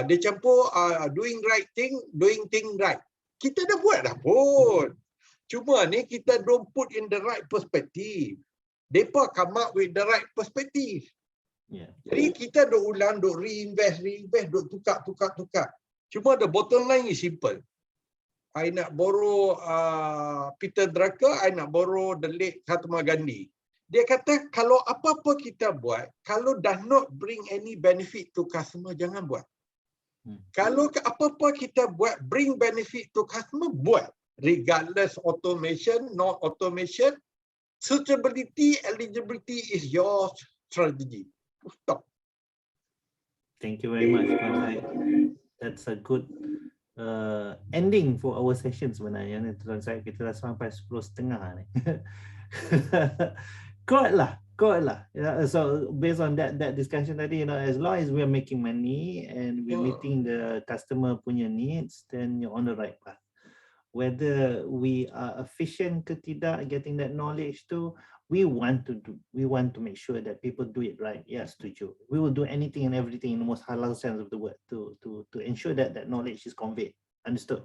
Speaker 2: Dia campur doing right thing, doing thing right. Kita dah buat dah pun. Cuma ni kita don't put in the right perspective. Mereka come up with the right perspective. Jadi kita duk ulang, duk reinvest, duk tukar. Cuma the bottom line is simple. I nak borrow Peter Drucker, I nak borrow the late Mahatma Gandhi. Dia kata kalau apa-apa kita buat, kalau does not bring any benefit to customer, jangan buat. Kalau apa-apa kita buat bring benefit to customer, buat. Regardless automation, not automation, suitability, eligibility is your strategy. Stop.
Speaker 1: Thank you very much, Pak Syed. That's a good ending for our session sebenarnya ni. Tuan saya, kita dah sampai 10.30 ni. Quote lah. So based on that discussion tadi, as long as we're making money and we're meeting the customer punya needs, then you're on the right path. Whether we are efficient ke tidak getting that knowledge too, we want to make sure that people do it right. Yes, setuju. We will do anything and everything in the most halal sense of the word to ensure that knowledge is conveyed. Understood?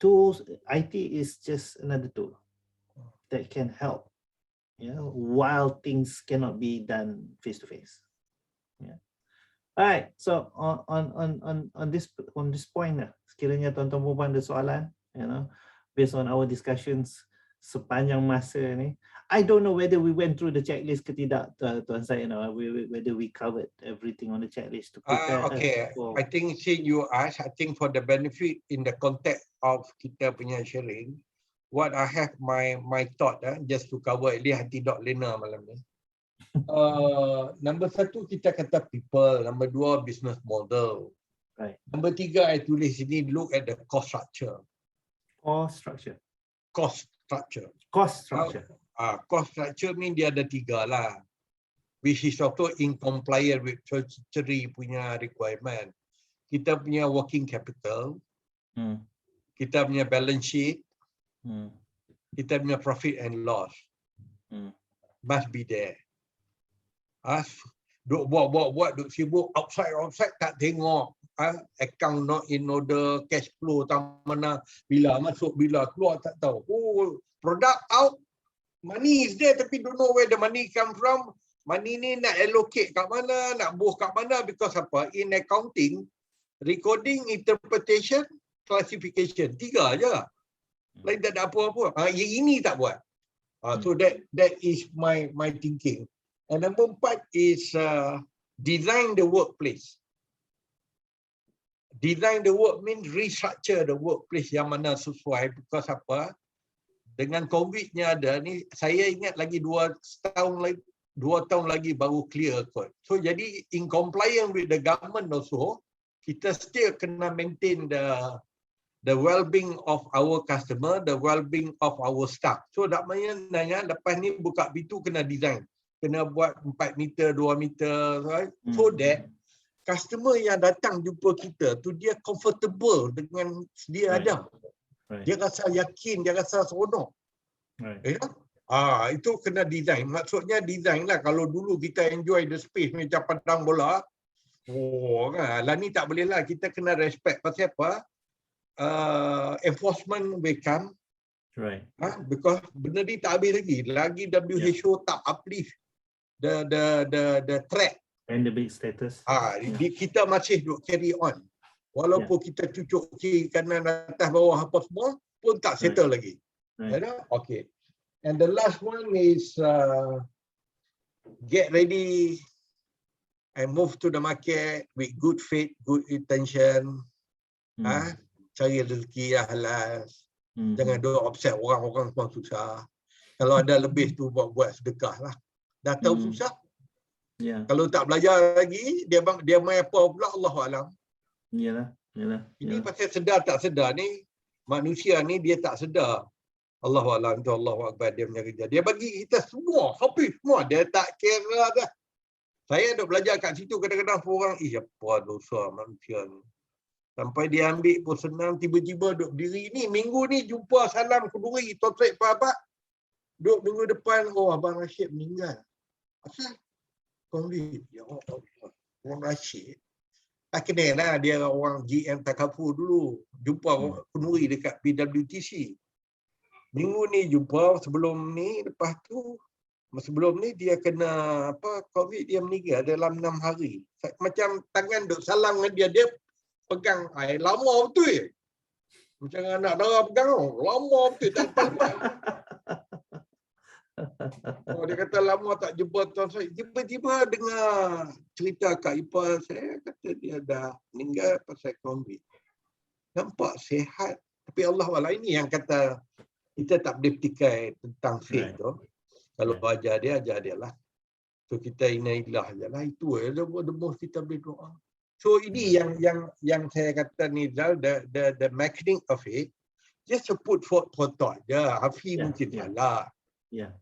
Speaker 1: Tools, IT is just another tool that can help, while things cannot be done face to face. Yeah. Alright, so on this point, sekiranya tuan-tuan puan ada soalan, based on our discussions sepanjang masa ni, I don't know whether we went through the checklist ke tidak, Tuan Syed, whether we covered everything on the checklist to prepare.
Speaker 2: Okay, I think since you asked, I think for the benefit in the context of kita punya sharing, what I have my thought, just to cover at least hati dok lena malam ni. Number 1 kita kata people, number 2 business model.
Speaker 1: Right.
Speaker 2: Number 3 I tulis sini look at the cost structure.
Speaker 1: Cost structure.
Speaker 2: Cost structure.
Speaker 1: Cost structure.
Speaker 2: Cost structure ni dia ada 3 lah, which is also in compliance with treasury punya requirement. Kita punya working capital, kita punya balance sheet, kita punya profit and loss, must be there. Duk buat duk sibuk outside tak tengok account not in order, cash flow tak mana, bila masuk bila keluar tak tahu. Product out, money is there tapi don't know where the money come from. Money ni nak allocate kat mana, nak buh kat mana, because apa? In accounting, recording, interpretation, classification, 3 je. Lain tak ada apa-apa. Yang ini tak buat. So that is my thinking. And number 4 is design the workplace. Design the work means restructure the workplace yang mana sesuai, because apa? Dengan COVID-nya ada ni, saya ingat lagi 2 tahun lagi baru clear code. So jadi in compliance with the government also, kita still kena maintain the well-being of our customer, the well-being of our staff. So tak maknanya lepas ni buka pintu kena design. Kena buat 4 meter, 2 meter, right? So that customer yang datang jumpa kita tu dia comfortable dengan sedia ada.
Speaker 1: Right.
Speaker 2: Dia rasa yakin, dia rasa seronok.
Speaker 1: Right.
Speaker 2: Itu kena design. Maksudnya design lah. Kalau dulu kita enjoy the space macam padang bola, lah ni tak boleh lah. Kita kena respect. Pasal apa? Enforcement will come.
Speaker 1: Right.
Speaker 2: Because benda ni tak habis lagi. Lagi WHO tak uplift the threat.
Speaker 1: Pandemik status.
Speaker 2: Kita masih duk carry on. Walaupun kita cucuk kiri kanan atas bawah apa semua pun tak settle lagi.
Speaker 1: Right.
Speaker 2: Okay. And the last one is get ready and move to the market with good faith, good intention. Cari rezeki yang halal. Jangan duk upset orang-orang pun susah. Kalau ada lebih tu buat sedekah lah. Dah tahu susah. Kalau tak belajar lagi, dia main apa pula, Allah alam.
Speaker 1: Yalah.
Speaker 2: Ini pasal sedar tak sedar ni, manusia ni dia tak sedar. Allah alam tu, Allahu akbar, dia punya kerja. Dia bagi kita semua, habis semua, dia tak kira dah. Saya duk belajar kat situ, kadang-kadang orang, apa dosa manusia ni. Sampai dia ambil pun senang, tiba-tiba duk diri ni, minggu ni jumpa salam keduri, totret apa-apa. Duk minggu depan, Abang Rashid meninggal. Asal? COVID. Ya Allah. Orang Rashid. Tak kenal lah, dia orang GM Takaful dulu. Jumpa kenduri dekat PWTC. Minggu ni jumpa, sebelum ni, lepas tu, sebelum ni dia kena COVID, dia meninggal dalam 6 hari. Macam tangan duk salam dengan dia pegang air. Lama betul. Macam anak darah pegang. Lama betul. Tak lepas. Dia kata lama tak jumpa tuan saya. Tiba-tiba dengar cerita Kak Ipal saya, kata dia dah meninggal pasal COVID. Nampak sihat. Tapi Allah Allah, ini yang kata kita tak boleh petikai tentang faith tu. Kalau ajar dia lah. So kita inailah je lah. Itu the most kita boleh doa. So ini yang saya kata Nizal, the mechanism of it, just to put for thought je. Hafiz mungkin salah.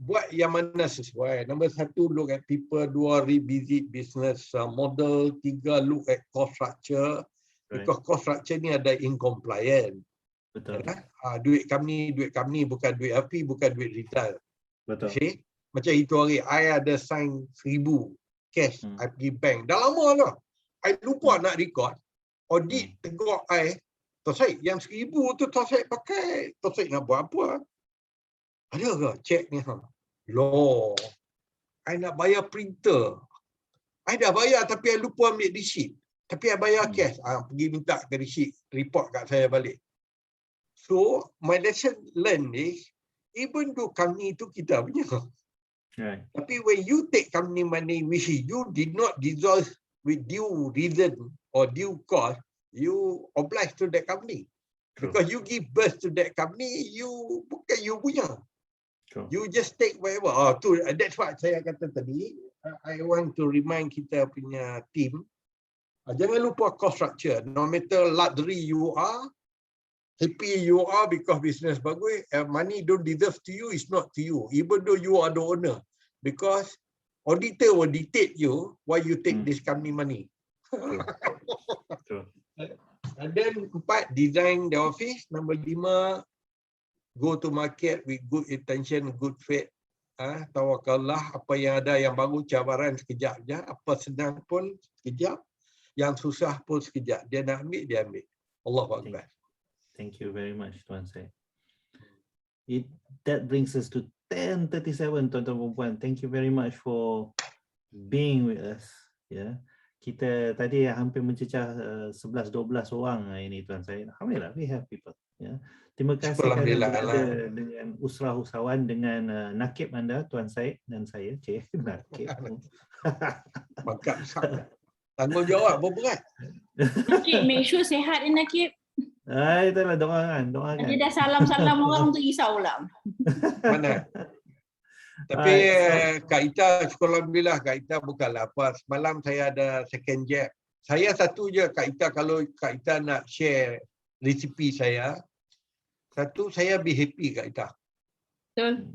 Speaker 2: Buat yang mana sesuai. Nombor 1, look at people. 2, revisit business model. 3, look at cost structure. Because cost structure ni ada incompliant.
Speaker 1: Betul.
Speaker 2: Duit kami bukan duit Hafiz, bukan duit Rizal.
Speaker 1: Betul.
Speaker 2: See? Macam itu hari, I ada sign 1,000 cash. I pergi bank. Dah lama lah. I lupa nak record. Audit tegur I. Tosai, yang 1,000 tu Tosai pakai. Tosai nak buat apa? Ada ke cek ni? Loh. I nak bayar printer. I dah bayar tapi I lupa ambil receipt. Tapi I bayar cash. Pergi minta ke receipt. Report kat saya balik. So, my lesson learned is, even though kami tu kita punya.
Speaker 1: Right.
Speaker 2: Tapi when you take company money which you did not dissolve with due reason or due cost, you oblige to that company.
Speaker 1: True.
Speaker 2: Because you give birth to that company, you bukan you punya.
Speaker 1: True.
Speaker 2: You just take whatever. That's what saya kata tadi. I want to remind kita punya team, jangan lupa cost structure. No matter luxury you are, happy you are because business bagus, money don't deserve to you, it's not to you. Even though you are the owner. Because auditor will dictate you why you take this company money.
Speaker 1: True.
Speaker 2: And then 4, design the office. Number 5, go to market with good intention, good faith. Tawakallah, apa yang ada yang baru cabaran sekejap je, apa senang pun sekejap, yang susah pun sekejap. Dia nak ambil, dia ambil. Allahu Akbar.
Speaker 1: Thank you very much, Tuan Syed. That brings us to 10:37, tuan-tuan dan puan. Thank you very much for being with us. Kita tadi hampir mencecah 11-12 orang ini, Tuan Syed. Alhamdulillah, we have people. Terima kasih kerana berada dengan Usrah Usahawan, dengan nakib anda, Tuan Syed dan saya. Nakib.
Speaker 2: Mangkap sangat. Tanggungjawab berat.
Speaker 5: Nakib, make sure sehat ni Nakib.
Speaker 1: Itulah, doakan.
Speaker 5: Dia dah salam-salam orang untuk risau lah.
Speaker 2: Mana? Tapi Kak Ita, alhamdulillah Kak Ita bukanlah apa. Semalam saya ada second jab. Saya satu je Kak Ita, kalau Kak Ita nak share resipi saya. Satu, saya be happy Kak Ita.
Speaker 5: Betul.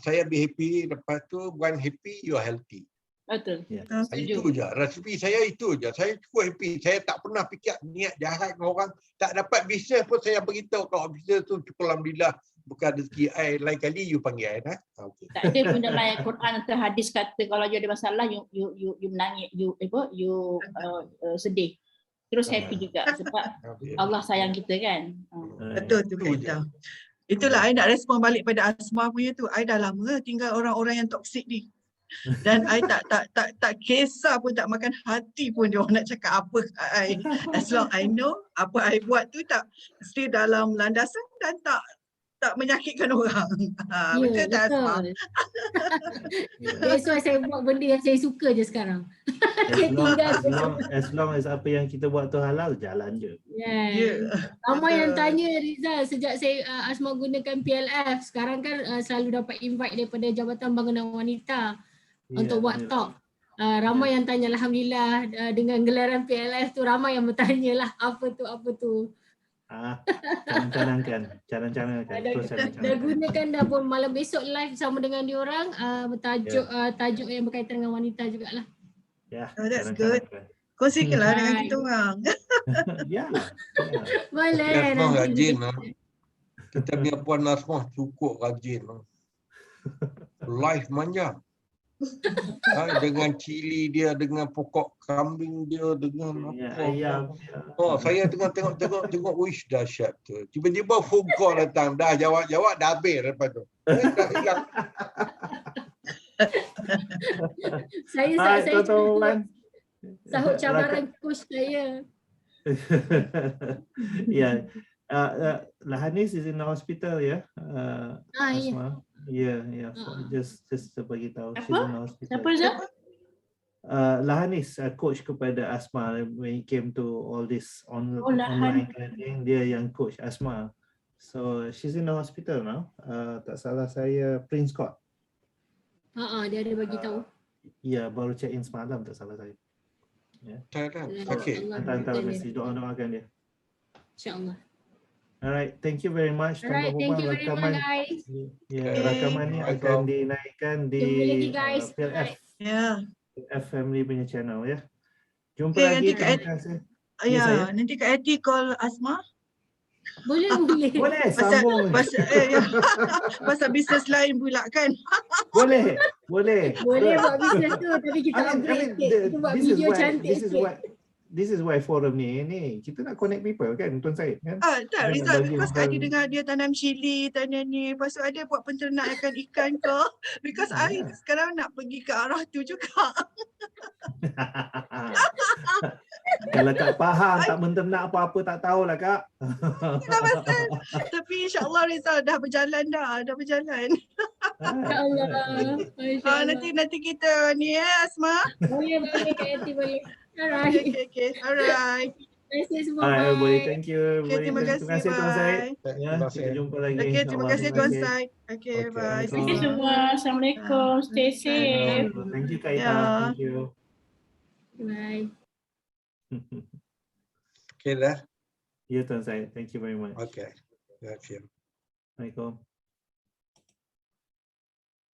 Speaker 2: Saya be happy. Lepas tu, when happy, you are healthy.
Speaker 5: Betul.
Speaker 2: Itu je. Resipi saya itu je. Saya cukup happy. Saya tak pernah fikir niat jahat dengan orang. Tak dapat bisnes pun saya beritahu kat officer tu, cukup alhamdulillah. Bukan rezeki I, lain kali you panggil I. Okay.
Speaker 5: Tak ada pun dalam ayat Quran atau hadis kata kalau you ada masalah, you menangis, you sedih. Terus happy juga sebab Allah sayang kita kan.
Speaker 3: Betul tu Kak Ita. Itulah I nak respon balik pada Asma punya tu. I dah lama tinggal orang-orang yang toksik ni. Dan I tak kisah pun, tak makan hati pun dia orang nak cakap apa kat I. As long I know apa I buat tu tak stay dalam landasan dan tak menyakitkan orang. Betul tak Asma?
Speaker 6: That's why saya buat benda yang saya suka je sekarang.
Speaker 1: As long as apa yang kita buat tu halal, jalan je.
Speaker 6: Ramai yang tanya Rizal, sejak saya Asma gunakan PLF, sekarang kan selalu dapat invite daripada Jabatan Bangunan Wanita untuk buat talk. Ramai yang tanya, alhamdulillah dengan gelaran PLF tu ramai yang bertanya lah apa tu.
Speaker 1: Canangkan.
Speaker 6: Dah gunakan dah pun, malam besok live sama dengan diorang, tajuk yang berkaitan dengan wanita jugalah.
Speaker 3: That's good. Kongsikanlah dengan kita orang.
Speaker 6: Boleh.
Speaker 2: Asma rajin lah. Kita punya Puan Asma cukup rajin lah. Live manja. Dengan cili dia, dengan pokok kambing dia, dengan
Speaker 1: ayam.
Speaker 2: Saya tengok wish dahsyat tu. Tiba-tiba phone call datang, dah jawab dah habis lepas tu. Dah hilang.
Speaker 6: Saya sahut cabaran coach saya.
Speaker 1: Lahanis is in the hospital, Asma. Just bagi tahu. She's in the hospital.
Speaker 5: Siapa je?
Speaker 1: Lahanis, coach kepada Asma when it came to all this online kind of thing. Dia yang coach Asma. So she's in the hospital now. Tak salah saya, Prince Court.
Speaker 6: Dia ada bagi tahu.
Speaker 1: Baru check in semalam, tak salah saya.
Speaker 2: Okay.
Speaker 1: Hantar mesej doakan dia.
Speaker 6: InsyaAllah.
Speaker 1: Alright, thank you very much.
Speaker 6: Alright, thank you very much
Speaker 1: Rakaman,
Speaker 6: guys.
Speaker 1: ya,
Speaker 3: Okay.
Speaker 1: rakaman ni akan dinaikkan di
Speaker 6: Jumpa lagi guys.
Speaker 1: PLF,
Speaker 3: Ya.
Speaker 1: PLF Family punya channel ya. Jumpa
Speaker 3: Okay,
Speaker 1: lagi.
Speaker 3: nanti Kak
Speaker 1: Terima kasih. Ya, saya.
Speaker 3: Ya, nanti Kak Eti call Asma.
Speaker 6: Boleh.
Speaker 1: Boleh
Speaker 3: Pasal
Speaker 1: sambung.
Speaker 3: pasal bisnes lain pula kan.
Speaker 1: Boleh.
Speaker 6: Boleh buat bisnes tu, tapi kita upgrade sikit. Kita buat video cantik sikit.
Speaker 1: This is why forum ni kita nak connect people kan, Tuan Syed kan.
Speaker 3: Tak
Speaker 1: Kita nak
Speaker 3: Rizal,
Speaker 1: bagi
Speaker 3: because
Speaker 1: orang-
Speaker 3: ada dengar dia tanam cili, tanam ni. Lepas tu ada buat penternakan ikan ke. Because I sekarang nak pergi ke arah tu juga.
Speaker 1: Kalau Kak faham tak menternak apa-apa tak tahulah Kak.
Speaker 3: Tak pasal. Tapi insyaAllah Rizal dah berjalan.
Speaker 6: InsyaAllah.
Speaker 3: Nanti kita ni Asma.
Speaker 6: Boleh Kak Eti boleh. Alright.
Speaker 3: Okay. Alright.
Speaker 6: Terima kasih semua.
Speaker 1: Alright everybody,
Speaker 6: Bye.
Speaker 1: thank you everybody.
Speaker 3: Terima kasih,
Speaker 1: Tuan Syed.
Speaker 3: bye.
Speaker 1: Ya,
Speaker 2: Terima kasih.
Speaker 1: kita jumpa lagi.
Speaker 3: Okay, terima kasih Tuan
Speaker 1: Syed.
Speaker 3: Syed. Okay,
Speaker 2: Okay.
Speaker 3: bye.
Speaker 5: Terima kasih semua. Assalamualaikum. Stay safe.
Speaker 1: Thank you Kak Ita.
Speaker 3: Ya.
Speaker 1: Thank you.
Speaker 6: Bye.
Speaker 2: Okay dah.
Speaker 1: Ya Tuan Syed, thank you very much.
Speaker 2: Okay. Okay.
Speaker 1: Assalamualaikum.